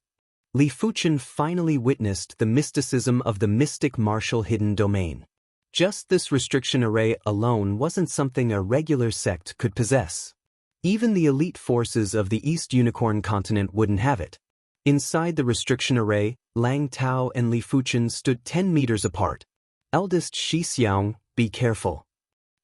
Li Fuchen finally witnessed the mysticism of the mystic martial hidden domain. Just this restriction array alone wasn't something a regular sect could possess. Even the elite forces of the East Unicorn continent wouldn't have it. Inside the restriction array, Lang Tao and Li Fuchen stood 10 meters apart. Eldest Xixiang, be careful.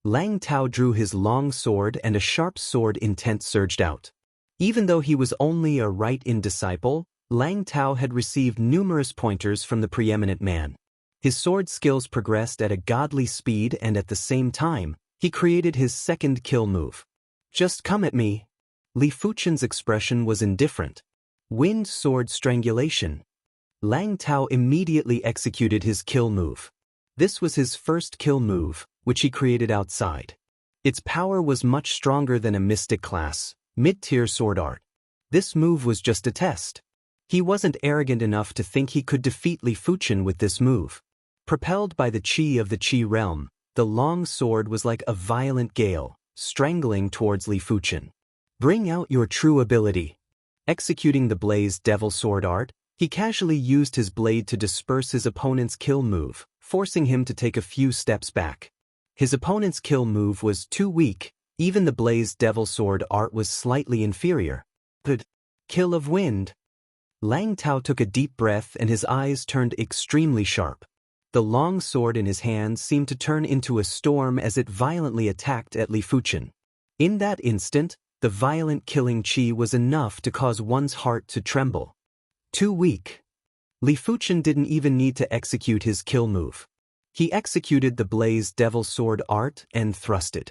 Lang Tao drew his long sword and a sharp sword intent surged out. Even though he was only a Rite-in disciple, Lang Tao had received numerous pointers from the preeminent man. His sword skills progressed at a godly speed and at the same time, he created his 2nd kill move. Just come at me. Li Fuchen's expression was indifferent. Wind sword strangulation. Lang Tao immediately executed his kill move. This was his 1st kill move, which he created outside. Its power was much stronger than a mystic class, mid-tier sword art. This move was just a test. He wasn't arrogant enough to think he could defeat Li Fuchen with this move. Propelled by the qi of the qi realm, the long sword was like a violent gale, strangling towards Li Fuchen. Bring out your true ability. Executing the Blaze Devil sword art, he casually used his blade to disperse his opponent's kill move, forcing him to take a few steps back. His opponent's kill move was too weak, even the Blaze Devil sword art was slightly inferior. The kill of wind. Lang Tao took a deep breath and his eyes turned extremely sharp. The long sword in his hand seemed to turn into a storm as it violently attacked at Li Fuchen. In that instant, the violent killing qi was enough to cause one's heart to tremble. Too weak. Li Fuchen didn't even need to execute his kill move. He executed the Blaze Devil sword art and thrusted.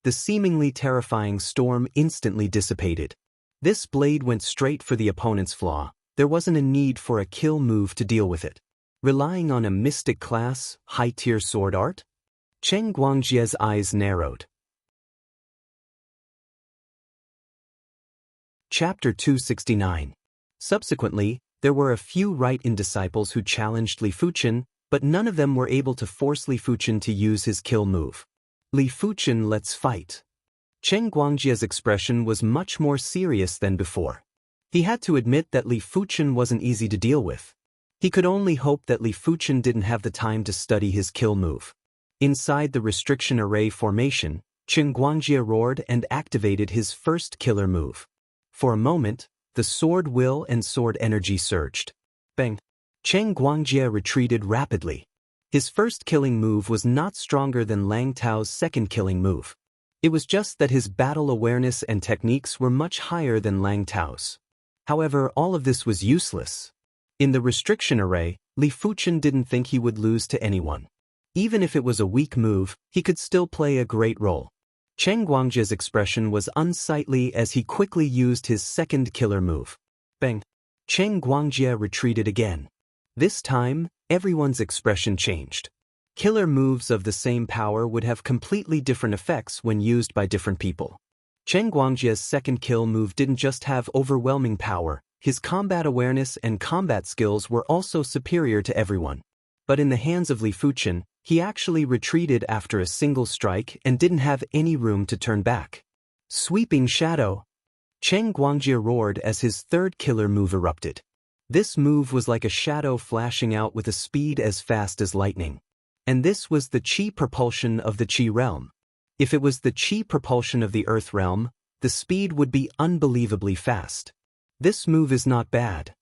The seemingly terrifying storm instantly dissipated. This blade went straight for the opponent's flaw. There wasn't a need for a kill move to deal with it. Relying on a mystic class, high-tier sword art? Chen Guangjie's eyes narrowed. Chapter 269. Subsequently, there were a few right-in disciples who challenged Li Fuchen, but none of them were able to force Li Fuchen to use his kill move. Li Fuchen, let's fight. Chen Guangjie's expression was much more serious than before. He had to admit that Li Fuchen wasn't easy to deal with. He could only hope that Li Fuchen didn't have the time to study his kill move. Inside the restriction array formation, Chen Guangjie roared and activated his first killer move. For a moment, the sword will and sword energy surged. Bang! Chen Guangjie retreated rapidly. His first killing move was not stronger than Lang Tao's second killing move. It was just that his battle awareness and techniques were much higher than Lang Tao's. However, all of this was useless. In the restriction array, Li Fuchen didn't think he would lose to anyone. Even if it was a weak move, he could still play a great role. Chen Guangjie's expression was unsightly as he quickly used his second killer move. Bang! Chen Guangjie retreated again. This time, everyone's expression changed. Killer moves of the same power would have completely different effects when used by different people. Chen Guangjie's second kill move didn't just have overwhelming power, his combat awareness and combat skills were also superior to everyone. But in the hands of Li Fuchen, he actually retreated after a single strike and didn't have any room to turn back. Sweeping shadow! Chen Guangjie roared as his third killer move erupted. This move was like a shadow flashing out with a speed as fast as lightning. And this was the Qi propulsion of the Qi realm. If it was the Qi propulsion of the Earth realm, the speed would be unbelievably fast. This move is not bad.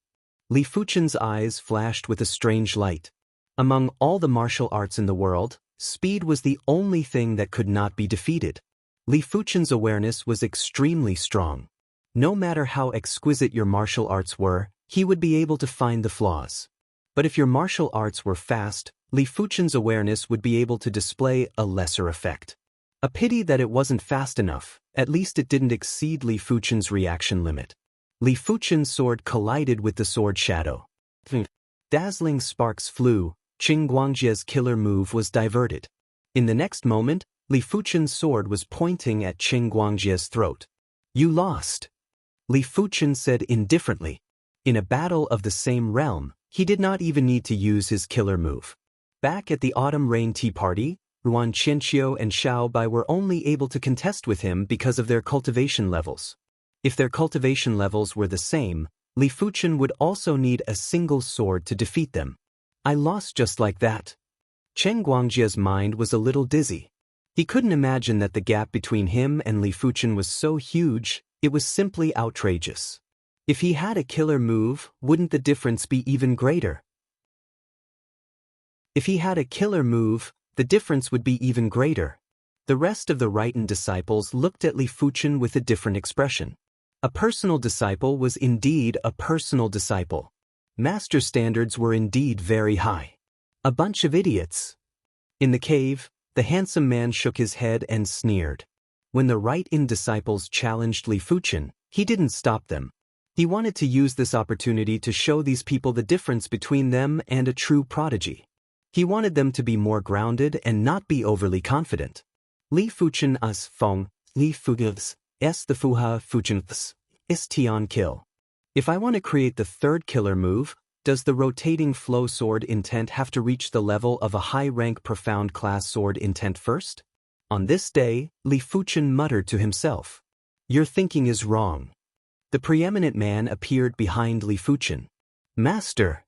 Li Fuchen's eyes flashed with a strange light. Among all the martial arts in the world, speed was the only thing that could not be defeated. Li Fuchen's awareness was extremely strong. No matter how exquisite your martial arts were, he would be able to find the flaws. But if your martial arts were fast, Li Fuchen's awareness would be able to display a lesser effect. A pity that it wasn't fast enough, at least it didn't exceed Li Fuchen's reaction limit. Li Fuchen's sword collided with the sword shadow. Dazzling sparks flew. Chen Guangjie's killer move was diverted. In the next moment, Li Fuchen's sword was pointing at Chen Guangjie's throat. You lost, Li Fuchen said indifferently. In a battle of the same realm, he did not even need to use his killer move. Back at the Autumn Rain Tea Party, Ruan Qianxiu and Xiao Bai were only able to contest with him because of their cultivation levels. If their cultivation levels were the same, Li Fuchen would also need a single sword to defeat them. I lost just like that. Chen Guangjie's mind was a little dizzy. He couldn't imagine that the gap between him and Li Fuchen was so huge, it was simply outrageous. If he had a killer move, wouldn't the difference be even greater? If he had a killer move, the difference would be even greater. The rest of the Riten disciples looked at Li Fuchen with a different expression. A personal disciple was indeed a personal disciple. Master standards were indeed very high. A bunch of idiots. In the cave, the handsome man shook his head and sneered. When the Riten disciples challenged Li Fuchen, he didn't stop them. He wanted to use this opportunity to show these people the difference between them and a true prodigy. He wanted them to be more grounded and not be overly confident. Li Fuchen as fong, Li Fugivs, s the fuha Fuchenths, is tian kill. If I want to create the third killer move, does the rotating flow sword intent have to reach the level of a high-rank profound class sword intent first? On this day, Li Fuchen muttered to himself. Your thinking is wrong. The preeminent man appeared behind Li Fuchen. Master!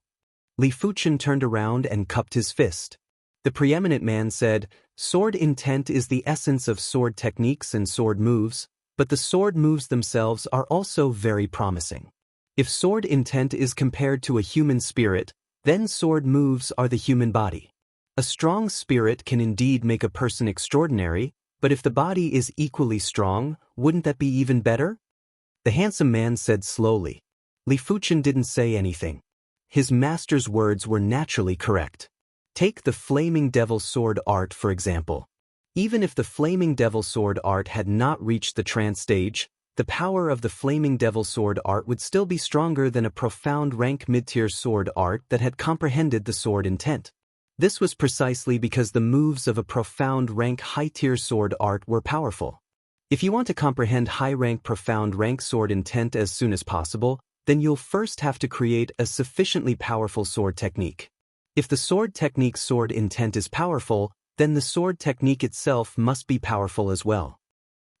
Li Fuchen turned around and cupped his fist. The preeminent man said, sword intent is the essence of sword techniques and sword moves, but the sword moves themselves are also very promising. If sword intent is compared to a human spirit, then sword moves are the human body. A strong spirit can indeed make a person extraordinary, but if the body is equally strong, wouldn't that be even better? The handsome man said slowly. Li Fuchen didn't say anything. His master's words were naturally correct. Take the Flaming Devil Sword art for example. Even if the Flaming Devil Sword art had not reached the trance stage, the power of the Flaming Devil Sword art would still be stronger than a profound rank mid-tier sword art that had comprehended the sword intent. This was precisely because the moves of a profound rank high-tier sword art were powerful. If you want to comprehend high-rank profound rank sword intent as soon as possible, then you'll first have to create a sufficiently powerful sword technique. If the sword technique's sword intent is powerful, then the sword technique itself must be powerful as well.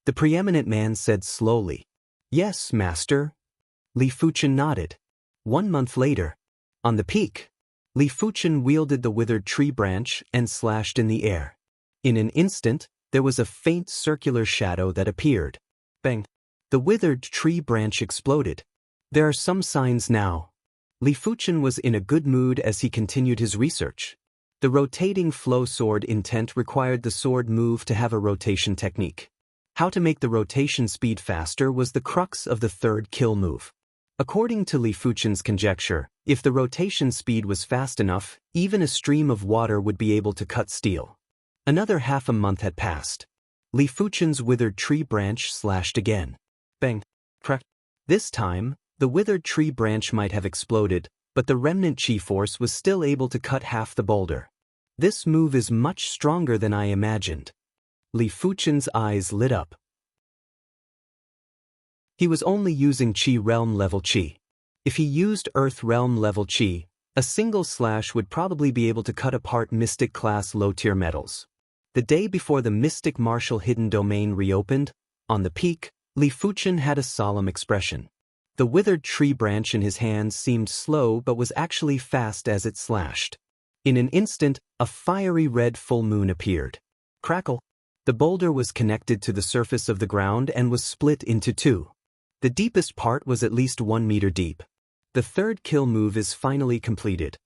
The preeminent man said slowly, "Yes, master." Li Fuchen nodded. 1 month later, on the peak, Li Fuchen wielded the withered tree branch and slashed in the air. In an instant, there was a faint circular shadow that appeared. Bang! The withered tree branch exploded. There are some signs now. Li Fuchen was in a good mood as he continued his research. The rotating flow sword intent required the sword move to have a rotation technique. How to make the rotation speed faster was the crux of the third kill move. According to Li Fuchen's conjecture, if the rotation speed was fast enough, even a stream of water would be able to cut steel. Another half a month had passed. Li Fuchen's withered tree branch slashed again. Bang! Crack! This time, the withered tree branch might have exploded, but the remnant chi force was still able to cut half the boulder. This move is much stronger than I imagined. Li Fuchen's eyes lit up. He was only using Qi Realm level Qi. If he used Earth Realm level Qi, a single slash would probably be able to cut apart Mystic class low-tier metals. The day before the Mystic Martial Hidden Domain reopened, on the peak, Li Fuchen had a solemn expression. The withered tree branch in his hands seemed slow but was actually fast as it slashed. In an instant, a fiery red full moon appeared. Crackle! The boulder was connected to the surface of the ground and was split into two. The deepest part was at least 1 meter deep. The third kill move is finally completed.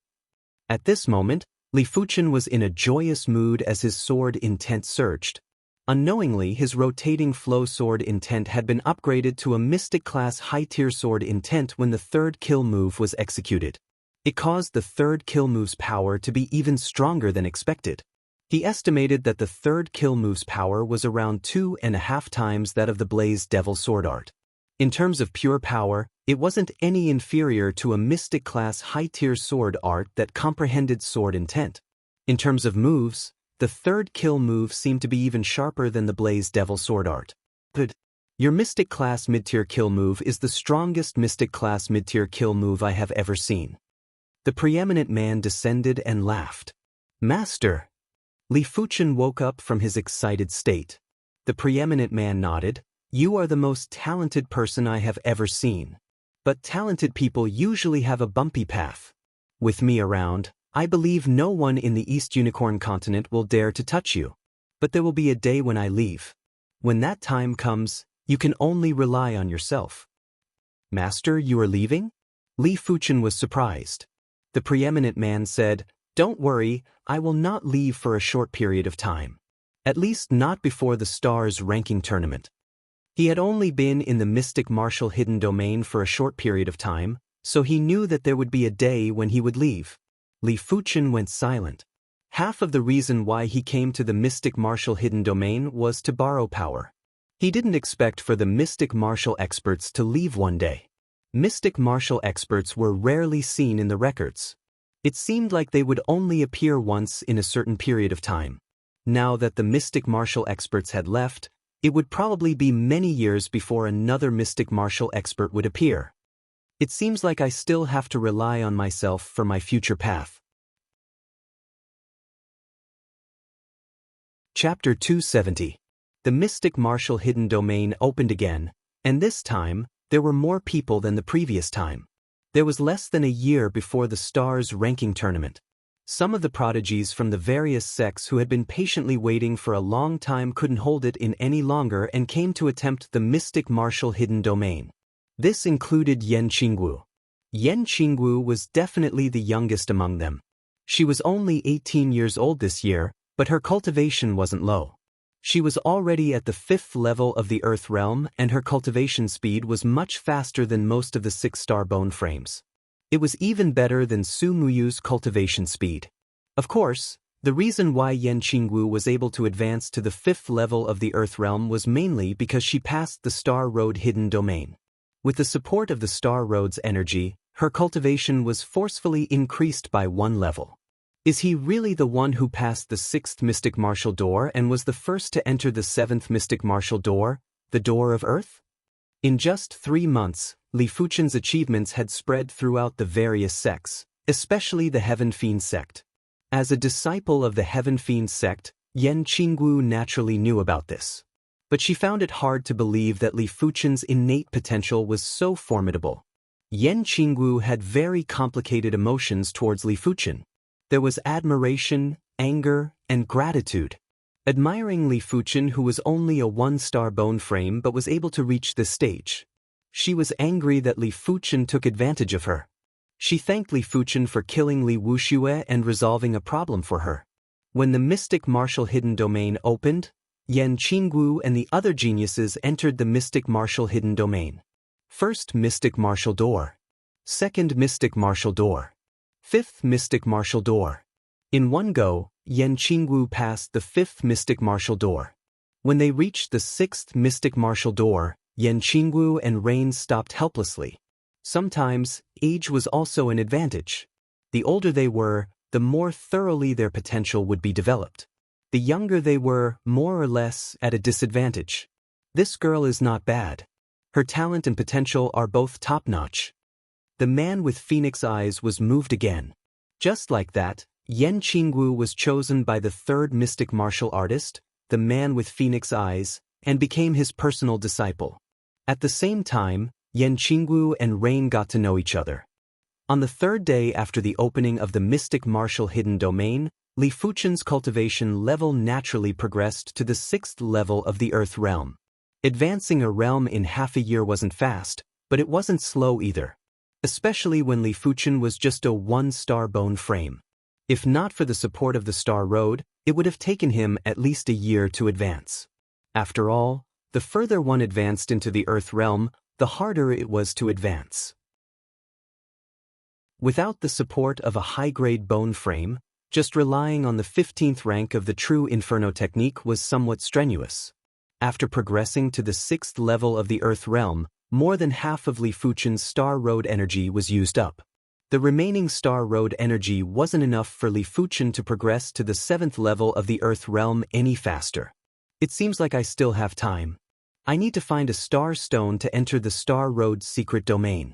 At this moment, Li Fuchen was in a joyous mood as his sword intent surged. Unknowingly, his rotating flow sword intent had been upgraded to a Mystic class high-tier sword intent when the third kill move was executed. It caused the third kill move's power to be even stronger than expected. He estimated that the third kill move's power was around 2.5 times that of the Blaze Devil sword art. In terms of pure power, it wasn't any inferior to a Mystic class high-tier sword art that comprehended sword intent. In terms of moves, the third kill move seemed to be even sharper than the Blaze Devil sword art. Good. Your Mystic class mid-tier kill move is the strongest Mystic class mid-tier kill move I have ever seen. The preeminent man descended and laughed. Master! Li Fuchen woke up from his excited state. The preeminent man nodded. You are the most talented person I have ever seen. But talented people usually have a bumpy path. With me around, I believe no one in the East Unicorn continent will dare to touch you. But there will be a day when I leave. When that time comes, you can only rely on yourself. Master, you are leaving? Li Fuchen was surprised. The preeminent man said, Don't worry, I will not leave for a short period of time. At least not before the Stars ranking tournament. He had only been in the Mystic Martial Hidden Domain for a short period of time, so he knew that there would be a day when he would leave. Li Fuchen went silent. Half of the reason why he came to the Mystic Martial Hidden Domain was to borrow power. He didn't expect for the Mystic Martial experts to leave one day. Mystic Martial experts were rarely seen in the records. It seemed like they would only appear once in a certain period of time. Now that the Mystic Martial experts had left, it would probably be many years before another Mystic Martial expert would appear. It seems like I still have to rely on myself for my future path. Chapter 270. The Mystic Martial Hidden Domain opened again, and this time, there were more people than the previous time. There was less than a year before the Stars ranking tournament. Some of the prodigies from the various sects who had been patiently waiting for a long time couldn't hold it in any longer and came to attempt the Mystic Martial Hidden Domain. This included Yan Qingwu. Yan Qingwu was definitely the youngest among them. She was only 18 years old this year, but her cultivation wasn't low. She was already at the 5th level of the Earth Realm, and her cultivation speed was much faster than most of the 6-star bone frames. It was even better than Su Muyu's cultivation speed. Of course, The reason why Yan Qingwu was able to advance to the 5th level of the Earth realm was mainly because she passed the Star Road hidden domain. With the support of the Star Road's energy, her cultivation was forcefully increased by 1 level. Is he really the one who passed the 6th mystic martial door and was the first to enter the 7th mystic martial door, the Door of Earth? In just 3 months, Li Fuchen's achievements had spread throughout the various sects, especially the Heaven-defying sect. As a disciple of the Heaven-defying sect, Yan Qingwu naturally knew about this. But she found it hard to believe that Li Fuchen's innate potential was so formidable. Yan Qingwu had very complicated emotions towards Li Fuchen. There was admiration, anger, and gratitude. Admiring Li Fuchen, who was only a 1-star bone frame but was able to reach this stage. She was angry that Li Fuchen took advantage of her. She thanked Li Fuchen for killing Li Wuxia and resolving a problem for her. When the mystic martial hidden domain opened, Yan Qingwu and the other geniuses entered the mystic martial hidden domain. 1st mystic martial door. 2nd mystic martial door. 5th mystic martial door. In one go, Yan Qingwu passed the 5th mystic martial door. When they reached the 6th mystic martial door, Yan Qingwu and Rain stopped helplessly. Sometimes, age was also an advantage. The older they were, the more thoroughly their potential would be developed. The younger they were, more or less, at a disadvantage. This girl is not bad. Her talent and potential are both top-notch. The man with phoenix eyes was moved again. Just like that, Yan Qingwu was chosen by the 3rd mystic martial artist, the man with phoenix eyes, and became his personal disciple. At the same time, Yan Qingwu and Rain got to know each other. On the 3rd day after the opening of the mystic martial hidden domain, Li Fuchen's cultivation level naturally progressed to the 6th level of the Earth realm. Advancing a realm in half a year wasn't fast, but it wasn't slow either. Especially when Li Fuchen was just a 1-star bone frame. If not for the support of the Star Road, it would have taken him at least a year to advance. After all, the further one advanced into the Earth realm, the harder it was to advance. Without the support of a high-grade bone frame, just relying on the 15th rank of the true Inferno technique was somewhat strenuous. After progressing to the 6th level of the Earth realm, more than half of Li Fuchen's Star Road energy was used up. The remaining Star Road energy wasn't enough for Li Fuchen to progress to the 7th level of the Earth realm any faster. It seems like I still have time. I need to find a star stone to enter the Star Road's secret domain.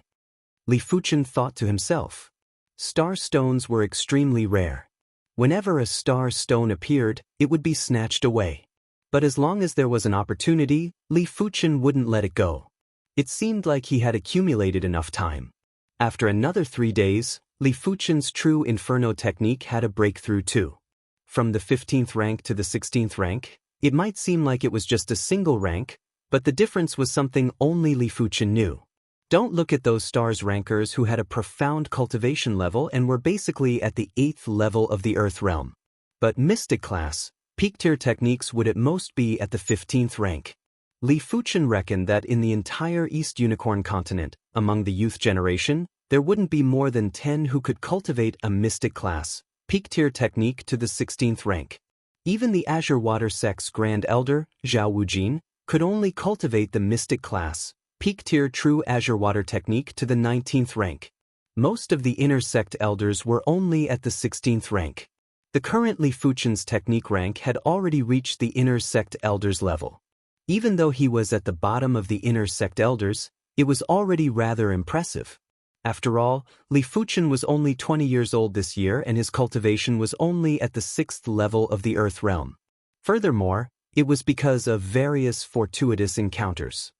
Li Fuchen thought to himself. Star stones were extremely rare. Whenever a star stone appeared, it would be snatched away. But as long as there was an opportunity, Li Fuchen wouldn't let it go. It seemed like he had accumulated enough time. After another 3 days, Li Fuchen's true Inferno technique had a breakthrough too. From the 15th rank to the 16th rank, it might seem like it was just a single rank, but the difference was something only Li Fuchen knew. Don't look at those stars rankers who had a profound cultivation level and were basically at the 8th level of the Earth realm. But mystic class, peak tier techniques would at most be at the 15th rank. Li Fuchen reckoned that in the entire East Unicorn continent, among the youth generation, there wouldn't be more than 10 who could cultivate a mystic class, peak tier technique to the 16th rank. Even the Azure Water sect's Grand Elder, Zhao Wujin, could only cultivate the mystic class, peak tier true Azure Water technique to the 19th rank. Most of the inner sect elders were only at the 16th rank. The current Li Fuchen's technique rank had already reached the inner sect elders level. Even though he was at the bottom of the inner sect elders, it was already rather impressive. After all, Li Fuchen was only 20 years old this year and his cultivation was only at the 6th level of the Earth realm. Furthermore, it was because of various fortuitous encounters.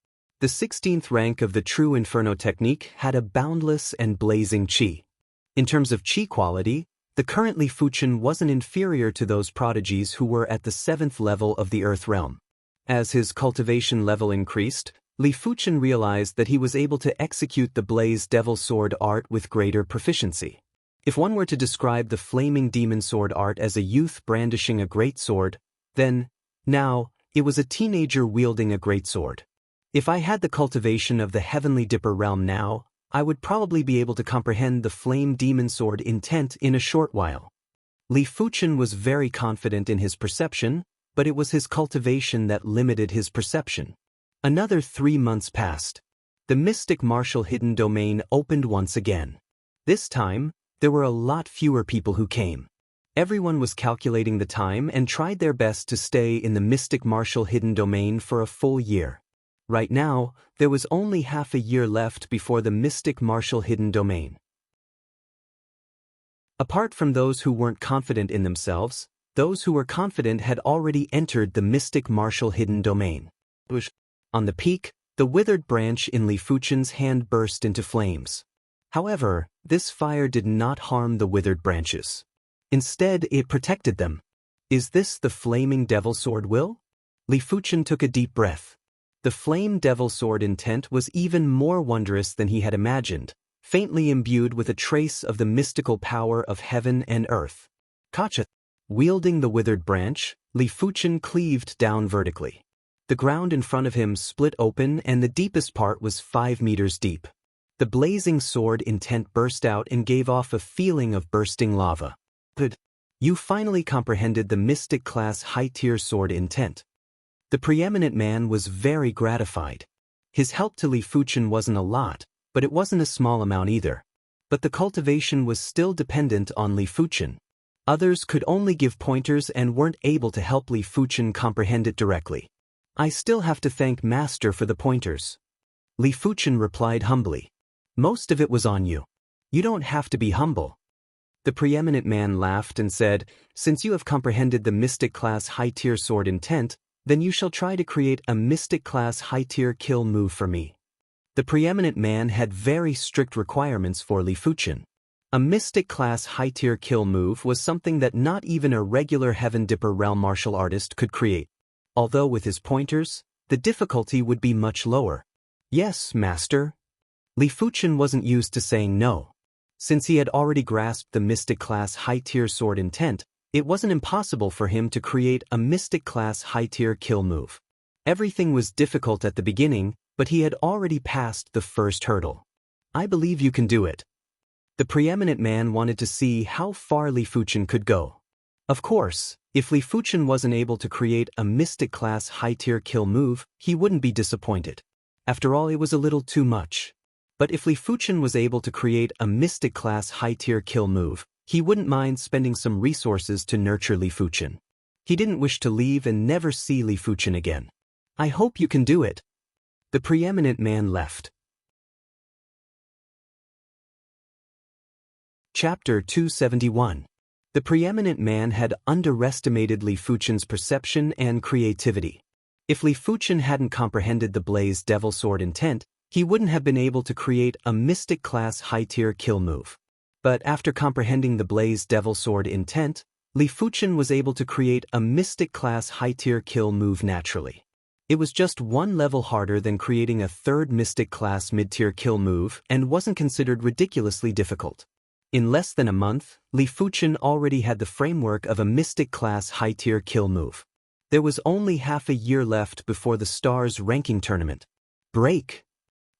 The 16th rank of the true Inferno technique had a boundless and blazing qi. In terms of qi quality, the current Li Fuchen wasn't inferior to those prodigies who were at the 7th level of the Earth realm. As his cultivation level increased, Li Fuchen realized that he was able to execute the Blaze Devil Sword art with greater proficiency. If one were to describe the Flaming Demon Sword art as a youth brandishing a great sword, then, now, it was a teenager wielding a great sword. If I had the cultivation of the Heavenly Dipper realm now, I would probably be able to comprehend the Flame Demon Sword intent in a short while. Li Fuchen was very confident in his perception, but it was his cultivation that limited his perception. Another 3 months passed. The mystic martial hidden domain opened once again. This time, there were a lot fewer people who came. Everyone was calculating the time and tried their best to stay in the mystic martial hidden domain for a full year. Right now, there was only half a year left before the mystic martial hidden domain. Apart from those who weren't confident in themselves, those who were confident had already entered the mystic martial hidden domain. On the peak, the withered branch in Li Fuchen's hand burst into flames. However, this fire did not harm the withered branches. Instead, it protected them. Is this the flaming devil sword will? Li Fuchen took a deep breath. The flame devil sword intent was even more wondrous than he had imagined, faintly imbued with a trace of the mystical power of heaven and earth. Kacha. Wielding the withered branch, Li Fuchen cleaved down vertically. The ground in front of him split open and the deepest part was 5 meters deep. The blazing sword intent burst out and gave off a feeling of bursting lava. Good. You finally comprehended the mystic class high-tier sword intent. The preeminent man was very gratified. His help to Li Fuchen wasn't a lot, but it wasn't a small amount either. But the cultivation was still dependent on Li Fuchen. Others could only give pointers and weren't able to help Li Fuchen comprehend it directly. I still have to thank Master for the pointers. Li Fuchen replied humbly. Most of it was on you. You don't have to be humble. The preeminent man laughed and said, since you have comprehended the mystic class high-tier sword intent, then you shall try to create a mystic class high-tier kill move for me. The preeminent man had very strict requirements for Li Fuchen. A mystic class high-tier kill move was something that not even a regular Heaven-dipper realm martial artist could create. Although with his pointers, the difficulty would be much lower. Yes, Master. Li Fuchen wasn't used to saying no. Since he had already grasped the mystic class high-tier sword intent, it wasn't impossible for him to create a mystic class high-tier kill move. Everything was difficult at the beginning, but he had already passed the first hurdle. I believe you can do it. The preeminent man wanted to see how far Li Fuchen could go. Of course, if Li Fuchen wasn't able to create a mystic class high-tier kill move, he wouldn't be disappointed. After all, it was a little too much. But if Li Fuchen was able to create a mystic class high-tier kill move, he wouldn't mind spending some resources to nurture Li Fuchen. He didn't wish to leave and never see Li Fuchen again. I hope you can do it. The preeminent man left. Chapter 271. The preeminent man had underestimated Li Fuchen's perception and creativity. If Li Fuchen hadn't comprehended the Blaze Devil Sword intent, he wouldn't have been able to create a mystic class high-tier kill move. But after comprehending the Blaze Devil Sword intent, Li Fuchen was able to create a mystic class high-tier kill move naturally. It was just one level harder than creating a third mystic class mid-tier kill move and wasn't considered ridiculously difficult. In less than a month, Li Fuchen already had the framework of a mystic class high-tier kill move. There was only half a year left before the Stars ranking tournament. Break!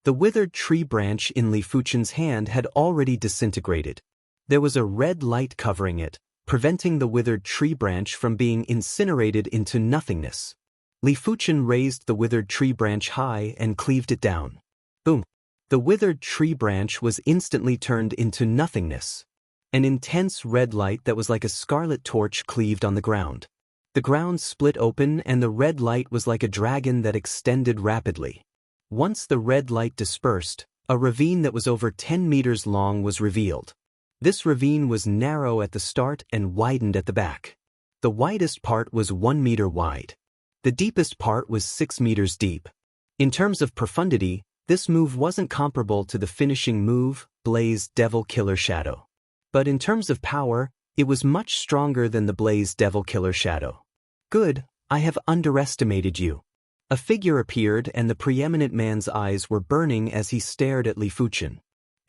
The withered tree branch in Li Fuchen's hand had already disintegrated. There was a red light covering it, preventing the withered tree branch from being incinerated into nothingness. Li Fuchen raised the withered tree branch high and cleaved it down. Boom! The withered tree branch was instantly turned into nothingness. An intense red light that was like a scarlet torch cleaved on the ground. The ground split open and the red light was like a dragon that extended rapidly. Once the red light dispersed, a ravine that was over 10 meters long was revealed. This ravine was narrow at the start and widened at the back. The widest part was 1 meter wide. The deepest part was 6 meters deep. In terms of profundity, this move wasn't comparable to the finishing move, Blaze Devil Killer Shadow. But in terms of power, it was much stronger than the Blaze Devil Killer Shadow. Good, I have underestimated you. A figure appeared and the preeminent man's eyes were burning as he stared at Li Fuchen.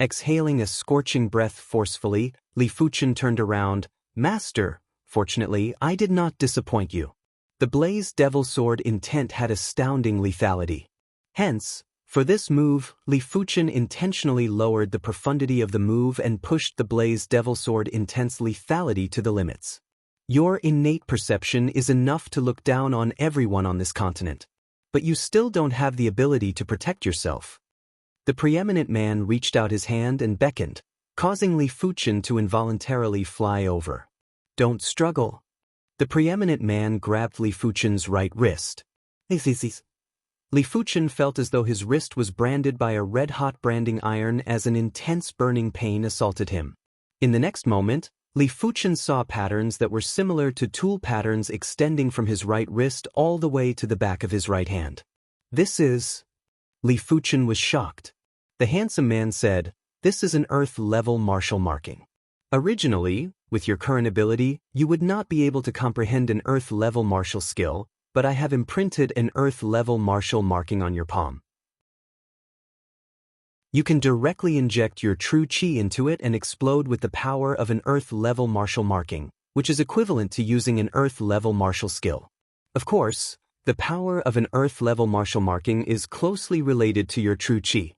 Exhaling a scorching breath forcefully, Li Fuchen turned around. Master, fortunately, I did not disappoint you. The Blaze Devil Sword intent had astounding lethality. Hence, For this move, Li Fuchen intentionally lowered the profundity of the move and pushed the Blaze Devil Sword intense lethality to the limits. Your innate perception is enough to look down on everyone on this continent. But you still don't have the ability to protect yourself. The preeminent man reached out his hand and beckoned, causing Li Fuchen to involuntarily fly over. Don't struggle. The preeminent man grabbed Li Fuchen's right wrist. Li Fuchen felt as though his wrist was branded by a red-hot branding iron as an intense burning pain assaulted him. In the next moment, Li Fuchen saw patterns that were similar to tool patterns extending from his right wrist all the way to the back of his right hand. This is... Li Fuchen was shocked. The handsome man said, "This is an Earth-level martial marking. Originally, with your current ability, you would not be able to comprehend an Earth-level martial skill, but I have imprinted an Earth-level martial marking on your palm. You can directly inject your true Qi into it and explode with the power of an Earth-level martial marking, which is equivalent to using an Earth-level martial skill. Of course, the power of an Earth-level martial marking is closely related to your true Qi.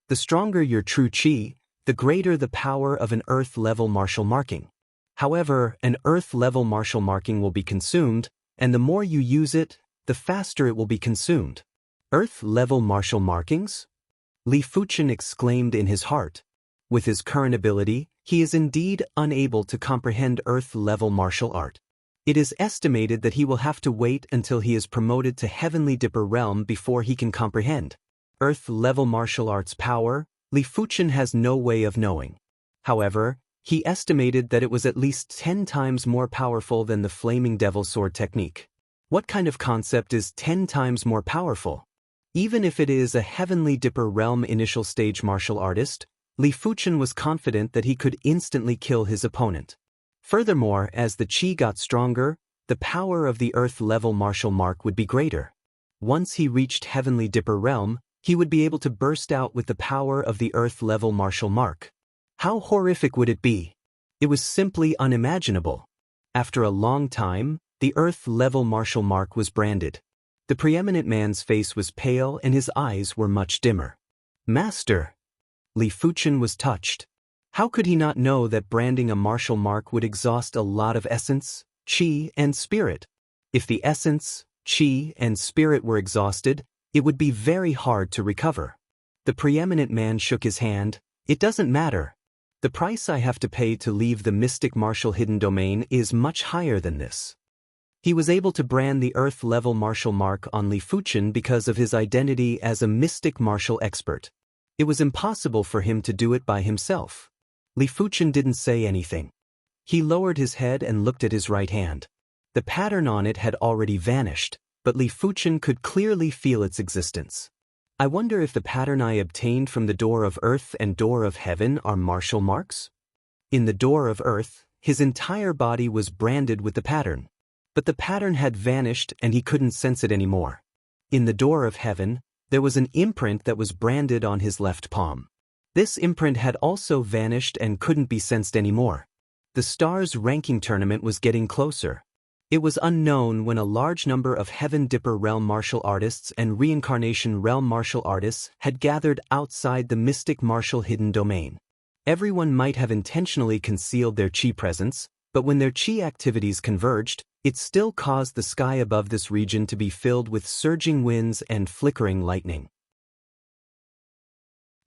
The stronger your true Qi, the greater the power of an Earth-level martial marking. However, an Earth-level martial marking will be consumed, and the more you use it, the faster it will be consumed. Earth-level martial markings? Li Fuchen exclaimed in his heart. With his current ability, he is indeed unable to comprehend Earth-level martial art. It is estimated that he will have to wait until he is promoted to Heavenly Dipper Realm before he can comprehend Earth-level martial arts power. Li Fuchen has no way of knowing. However, he estimated that it was at least 10 times more powerful than the Flaming Devil Sword technique. What kind of concept is 10 times more powerful? Even if it is a Heavenly Dipper Realm initial stage martial artist, Li Fuchen was confident that he could instantly kill his opponent. Furthermore, as the Qi got stronger, the power of the Earth-level martial mark would be greater. Once he reached Heavenly Dipper Realm, he would be able to burst out with the power of the Earth-level martial mark. How horrific would it be? It was simply unimaginable. After a long time, the Earth-level martial mark was branded. The preeminent man's face was pale and his eyes were much dimmer. Master! Li Fuchen was touched. How could he not know that branding a martial mark would exhaust a lot of essence, Qi, and spirit? If the essence, Qi, and spirit were exhausted, it would be very hard to recover. The preeminent man shook his hand. It doesn't matter. The price I have to pay to leave the mystic martial hidden domain is much higher than this. He was able to brand the Earth-level martial mark on Li Fuchen because of his identity as a mystic martial expert. It was impossible for him to do it by himself. Li Fuchen didn't say anything. He lowered his head and looked at his right hand. The pattern on it had already vanished, but Li Fuchen could clearly feel its existence. I wonder if the pattern I obtained from the Door of Earth and Door of Heaven are martial marks? In the Door of Earth, his entire body was branded with the pattern. But the pattern had vanished and he couldn't sense it anymore. In the Door of Heaven, there was an imprint that was branded on his left palm. This imprint had also vanished and couldn't be sensed anymore. The Stars ranking tournament was getting closer. It was unknown when a large number of Heaven Dipper Realm martial artists and Reincarnation Realm martial artists had gathered outside the mystic martial hidden domain. Everyone might have intentionally concealed their Qi presence, but when their Qi activities converged, it still caused the sky above this region to be filled with surging winds and flickering lightning.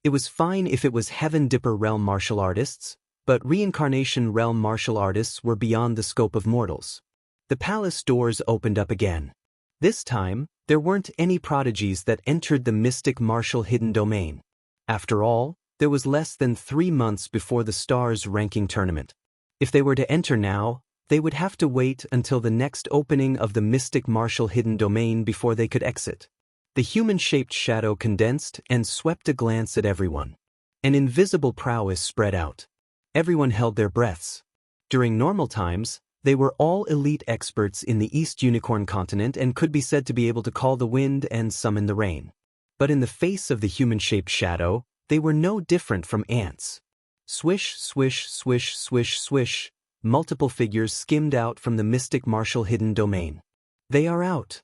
It was fine if it was Heaven Dipper Realm martial artists, but Reincarnation Realm martial artists were beyond the scope of mortals. The palace doors opened up again. This time, there weren't any prodigies that entered the mystic martial hidden domain. After all, there was less than 3 months before the Stars ranking tournament. If they were to enter now, they would have to wait until the next opening of the mystic martial hidden domain before they could exit. The human-shaped shadow condensed and swept a glance at everyone. An invisible prowess spread out. Everyone held their breaths. During normal times, they were all elite experts in the East Unicorn continent and could be said to be able to call the wind and summon the rain. But in the face of the human-shaped shadow, they were no different from ants. Swish, swish, swish, swish, swish, multiple figures skimmed out from the mystic martial hidden domain. They are out.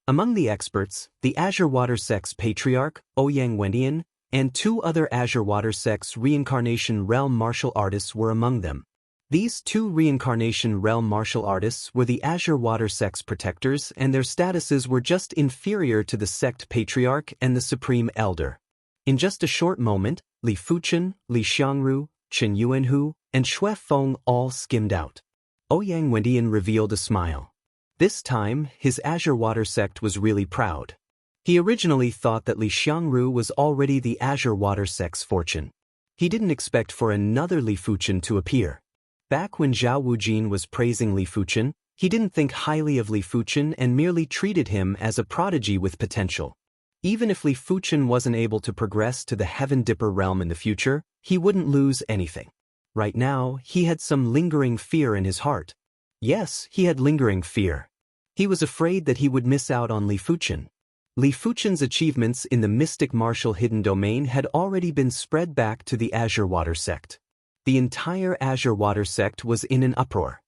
Among the experts, the Azure Water Sect's patriarch, Ouyang Wendian, and 2 other Azure Water Sect's Reincarnation Realm martial artists were among them. These 2 Reincarnation Realm martial artists were the Azure Water Sect's protectors, and their statuses were just inferior to the sect patriarch and the supreme elder. In just a short moment, Li Fuchen, Li Xiangru, Chen Yuanhu, and Xue Feng all skimmed out. Ouyang Wendian revealed a smile. This time, his Azure Water Sect was really proud. He originally thought that Li Xiangru was already the Azure Water Sect's fortune. He didn't expect for another Li Fuchen to appear. Back when Zhao Wujin was praising Li Fuchen, he didn't think highly of Li Fuchen and merely treated him as a prodigy with potential. Even if Li Fuchen wasn't able to progress to the Heaven-Dipper realm in the future, he wouldn't lose anything. Right now, he had some lingering fear in his heart. Yes, he had lingering fear. He was afraid that he would miss out on Li Fuchen. Li Fuchen's achievements in the mystic martial hidden domain had already been spread back to the Azure Water Sect. The entire Azure Water Sect was in an uproar.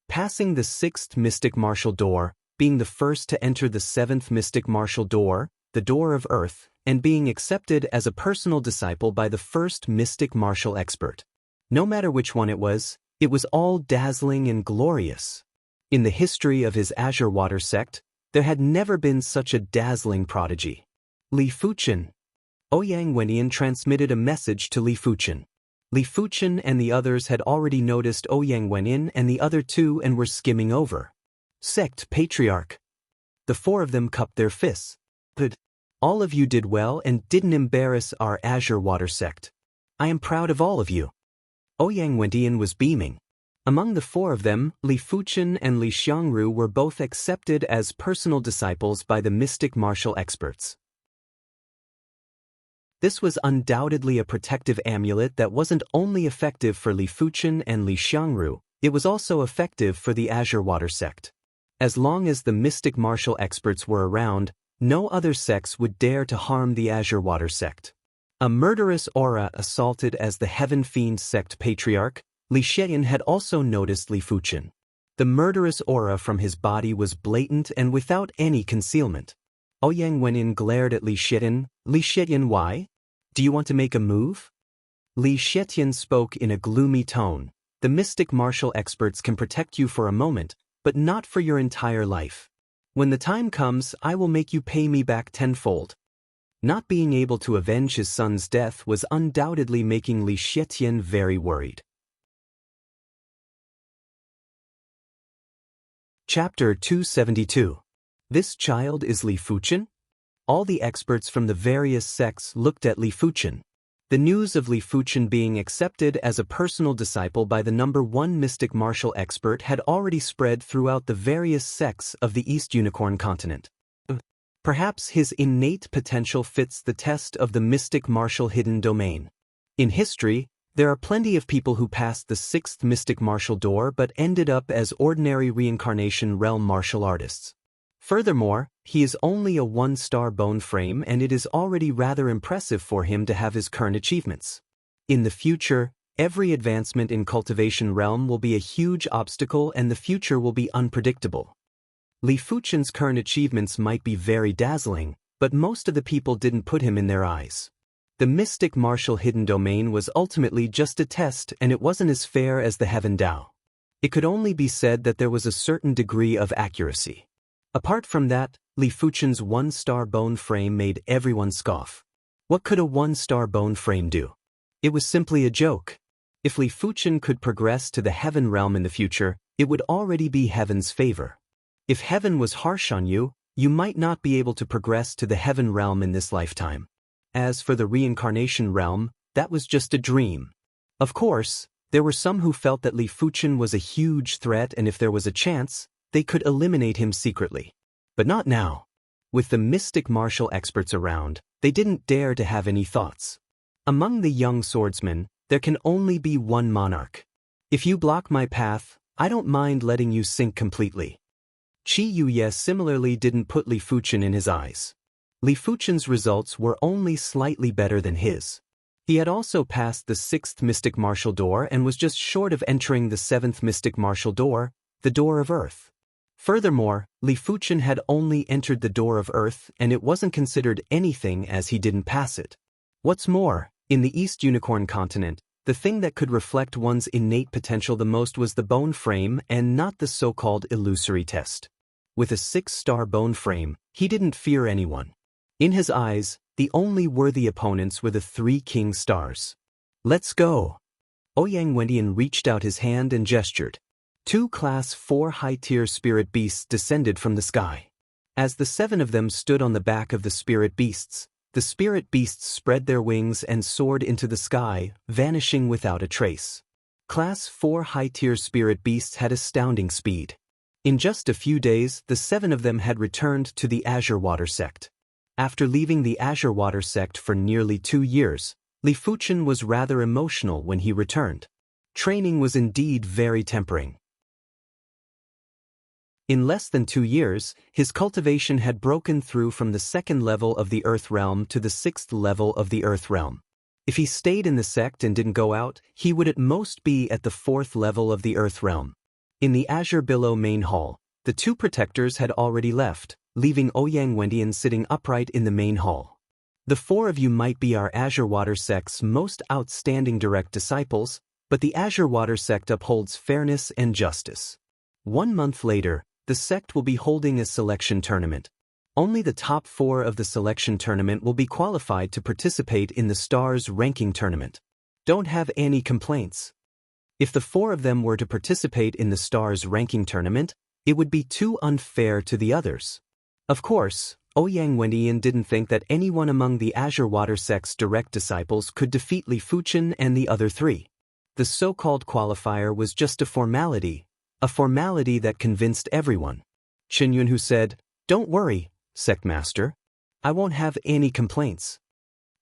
Passing the 6th mystic martial door, being the first to enter the 7th mystic martial door, the Door of Earth, and being accepted as a personal disciple by the 1st mystic martial expert. No matter which one it was all dazzling and glorious. In the history of his Azure Water Sect, there had never been such a dazzling prodigy. Li Fuchen. Ouyang Wendian transmitted a message to Li Fuchen. Li Fuchen and the others had already noticed Ouyang Wendian and the other 2 and were skimming over. Sect Patriarch. The 4 of them cupped their fists. But all of you did well and didn't embarrass our Azure Water Sect. I am proud of all of you. Ouyang Wendian was beaming. Among the 4 of them, Li Fuchen and Li Xiangru were both accepted as personal disciples by the mystic martial experts. This was undoubtedly a protective amulet that wasn't only effective for Li Fuchen and Li Xiangru, it was also effective for the Azure Water Sect. As long as the mystic martial experts were around, no other sects would dare to harm the Azure Water Sect. A murderous aura assaulted as the Heaven Fiend sect patriarch, Li Xian had also noticed Li Fuchen. The murderous aura from his body was blatant and without any concealment. Ouyang Wendian glared at Li Xian. Li Xian, why? Do you want to make a move? Li Xian spoke in a gloomy tone. The mystic martial experts can protect you for a moment, but not for your entire life. When the time comes, I will make you pay me back tenfold. Not being able to avenge his son's death was undoubtedly making Li Xian very worried. Chapter 272. This child is Li Fuchen? All the experts from the various sects looked at Li Fuchen. The news of Li Fuchen being accepted as a personal disciple by the #1 mystic martial expert had already spread throughout the various sects of the East Unicorn continent. Perhaps his innate potential fits the test of the mystic martial hidden domain. In history, there are plenty of people who passed the 6th mystic martial door but ended up as ordinary reincarnation realm martial artists. Furthermore, he is only a 1-star bone frame and it is already rather impressive for him to have his current achievements. In the future, every advancement in cultivation realm will be a huge obstacle and the future will be unpredictable. Li Fuchen's current achievements might be very dazzling, but most of the people didn't put him in their eyes. The mystic martial hidden domain was ultimately just a test and it wasn't as fair as the Heaven Dao. It could only be said that there was a certain degree of accuracy. Apart from that, Li Fuchen's 1-star bone frame made everyone scoff. What could a 1-star bone frame do? It was simply a joke. If Li Fuchen could progress to the Heaven realm in the future, it would already be Heaven's favor. If Heaven was harsh on you, you might not be able to progress to the Heaven realm in this lifetime. As for the reincarnation realm, that was just a dream. Of course, there were some who felt that Li Fuchen was a huge threat and if there was a chance, they could eliminate him secretly. But not now. With the mystic martial experts around, they didn't dare to have any thoughts. Among the young swordsmen, there can only be one monarch. If you block my path, I don't mind letting you sink completely. Qi Yuye similarly didn't put Li Fuchen in his eyes. Li Fuchen's results were only slightly better than his. He had also passed the 6th mystic martial door and was just short of entering the 7th mystic martial door, the Door of Earth. Furthermore, Li Fuchen had only entered the door of Earth and it wasn't considered anything as he didn't pass it. What's more, in the East Unicorn continent, the thing that could reflect one's innate potential the most was the bone frame and not the so-called illusory test. With a 6-star bone frame, he didn't fear anyone. In his eyes, the only worthy opponents were the 3 king stars. Let's go. Ouyang Wendian reached out his hand and gestured. 2 Class 4 high-tier spirit beasts descended from the sky. As the 7 of them stood on the back of the spirit beasts spread their wings and soared into the sky, vanishing without a trace. Class 4 high-tier spirit beasts had astounding speed. In just a few days, the 7 of them had returned to the Azure Water sect. After leaving the Azure Water sect for nearly 2 years, Li Fuchen was rather emotional when he returned. Training was indeed very tempering. In less than 2 years, his cultivation had broken through from the 2nd level of the Earth realm to the 6th level of the Earth realm. If he stayed in the sect and didn't go out, he would at most be at the 4th level of the Earth realm. In the Azure Billow main hall, the 2 protectors had already left, leaving Ouyang Wendian sitting upright in the main hall. The 4 of you might be our Azure Water sect's most outstanding direct disciples, but the Azure Water sect upholds fairness and justice. 1 month later, the sect will be holding a selection tournament. Only the top 4 of the selection tournament will be qualified to participate in the Stars ranking tournament. Don't have any complaints. If the 4 of them were to participate in the Stars ranking tournament, it would be too unfair to the others. Of course, Ouyang Wendian didn't think that anyone among the Azure Water sect's direct disciples could defeat Li Fuchen and the other 3. The so-called qualifier was just a formality that convinced everyone. Chen Yunhu said, "Don't worry, Sect Master. I won't have any complaints."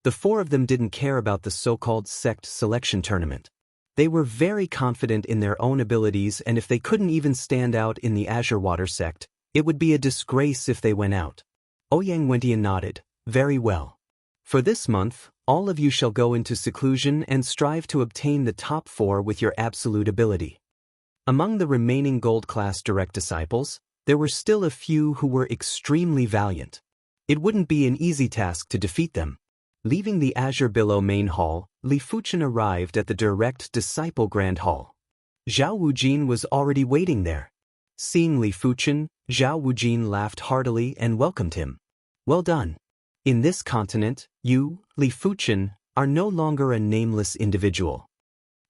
The 4 of them didn't care about the so-called sect selection tournament. They were very confident in their own abilities, and if they couldn't even stand out in the Azure Water sect, it would be a disgrace if they went out. Ouyang Wendian nodded. Very well. For this month, all of you shall go into seclusion and strive to obtain the top 4 with your absolute ability. Among the remaining gold-class direct disciples, there were still a few who were extremely valiant. It wouldn't be an easy task to defeat them. Leaving the Azure Billow main hall, Li Fuchen arrived at the direct disciple grand hall. Zhao Wujin was already waiting there. Seeing Li Fuchen, Zhao Wujin laughed heartily and welcomed him. Well done. In this continent, you, Li Fuchen, are no longer a nameless individual.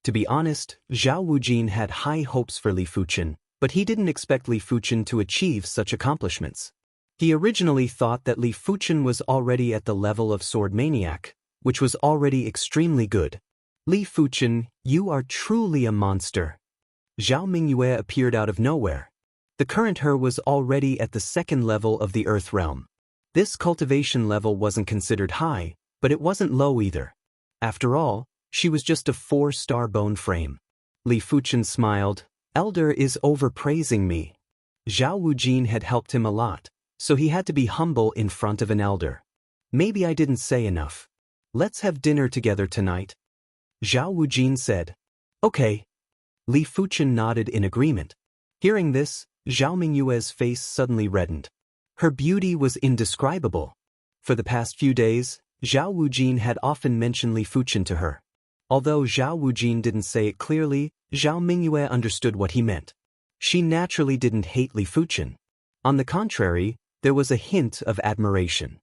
To be honest, Zhao Wujin had high hopes for Li Fuchen, but he didn't expect Li Fuchen to achieve such accomplishments. He originally thought that Li Fuchen was already at the level of Sword Maniac, which was already extremely good. Li Fuchen, you are truly a monster. Zhao Mingyue appeared out of nowhere. The current her was already at the 2nd level of the Earth realm. This cultivation level wasn't considered high, but it wasn't low either. After all, she was just a 4-star bone frame. Li Fuchen smiled. Elder is overpraising me. Zhao Wujin had helped him a lot, so he had to be humble in front of an elder. Maybe I didn't say enough. Let's have dinner together tonight. Zhao Wujin said. Okay. Li Fuchen nodded in agreement. Hearing this, Zhao Mingyue's face suddenly reddened. Her beauty was indescribable. For the past few days, Zhao Wujin had often mentioned Li Fuchen to her. Although Zhao Wujin didn't say it clearly, Zhao Mingyue understood what he meant. She naturally didn't hate Li Fuchen. On the contrary, there was a hint of admiration.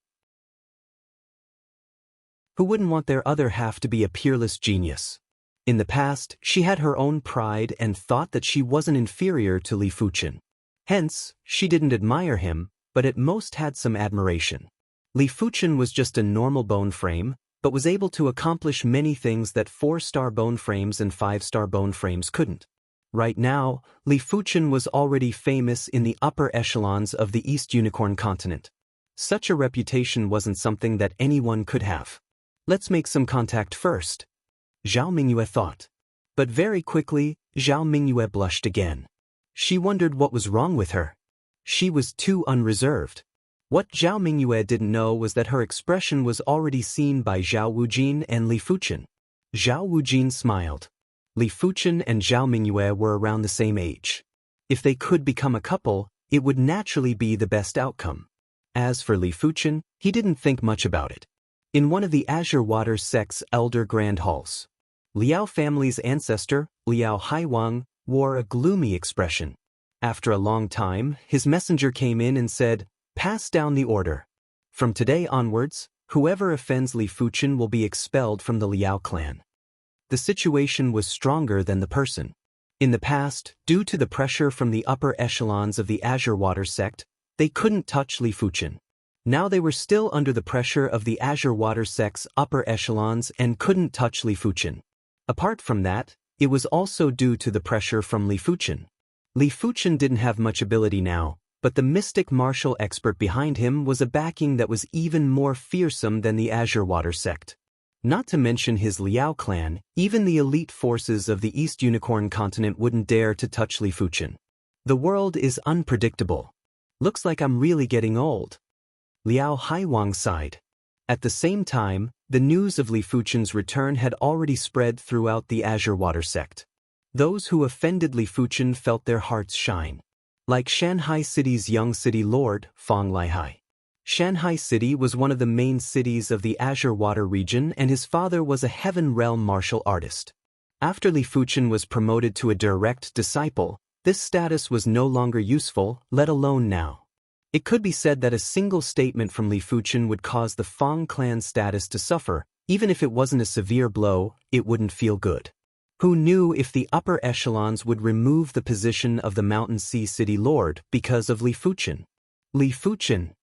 Who wouldn't want their other half to be a peerless genius? In the past, she had her own pride and thought that she wasn't inferior to Li Fuchen. Hence, she didn't admire him, but at most had some admiration. Li Fuchen was just a normal bone frame, but was able to accomplish many things that 4-star bone frames and 5-star bone frames couldn't. Right now, Li Fuchen was already famous in the upper echelons of the East Unicorn continent. Such a reputation wasn't something that anyone could have. Let's make some contact first, Zhao Mingyue thought. But very quickly, Zhao Mingyue blushed again. She wondered what was wrong with her. She was too unreserved. What Zhao Mingyue didn't know was that her expression was already seen by Zhao Wujin and Li Fuchen. Zhao Wujin smiled. Li Fuchen and Zhao Mingyue were around the same age. If they could become a couple, it would naturally be the best outcome. As for Li Fuchen, he didn't think much about it. In one of the Azure Water sect's elder grand halls, Liao family's ancestor, Liao Haiwang, wore a gloomy expression. After a long time, his messenger came in and said, "Pass down the order. From today onwards, whoever offends Li Fuchen will be expelled from the Liao clan." The situation was stronger than the person. In the past, due to the pressure from the upper echelons of the Azure Water sect, they couldn't touch Li Fuchen. Now they were still under the pressure of the Azure Water sect's upper echelons and couldn't touch Li Fuchen. Apart from that, it was also due to the pressure from Li Fuchen. Li Fuchen didn't have much ability now, but the mystic martial expert behind him was a backing that was even more fearsome than the Azure Water sect. Not to mention his Liao clan, even the elite forces of the East Unicorn continent wouldn't dare to touch Li Fuchen. The world is unpredictable. Looks like I'm really getting old. Liao Haiwang sighed. At the same time, the news of Li Fuchen's return had already spread throughout the Azure Water sect. Those who offended Li Fuchen felt their hearts shine. Like Shanghai City's young city lord, Fang Laihai. Shanghai City was one of the main cities of the Azure Water region, and his father was a Heaven realm martial artist. After Li Fuchen was promoted to a direct disciple, this status was no longer useful, let alone now. It could be said that a single statement from Li Fuchen would cause the Fang clan status to suffer. Even if it wasn't a severe blow, it wouldn't feel good. Who knew if the upper echelons would remove the position of the Mountain Sea City Lord because of Li Fuchen? Li Fuchen.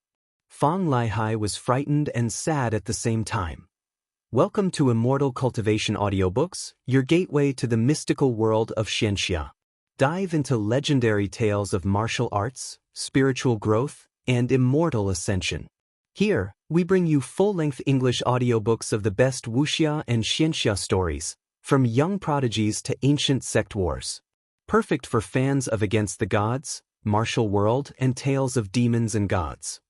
Fang Laihai was frightened and sad at the same time. Welcome to Immortal Cultivation Audiobooks, your gateway to the mystical world of Xianxia. Dive into legendary tales of martial arts, spiritual growth, and immortal ascension. Here, we bring you full-length English audiobooks of the best Wuxia and Xianxia stories, from young prodigies to ancient sect wars. Perfect for fans of Against the Gods, Martial World, and tales of demons and gods.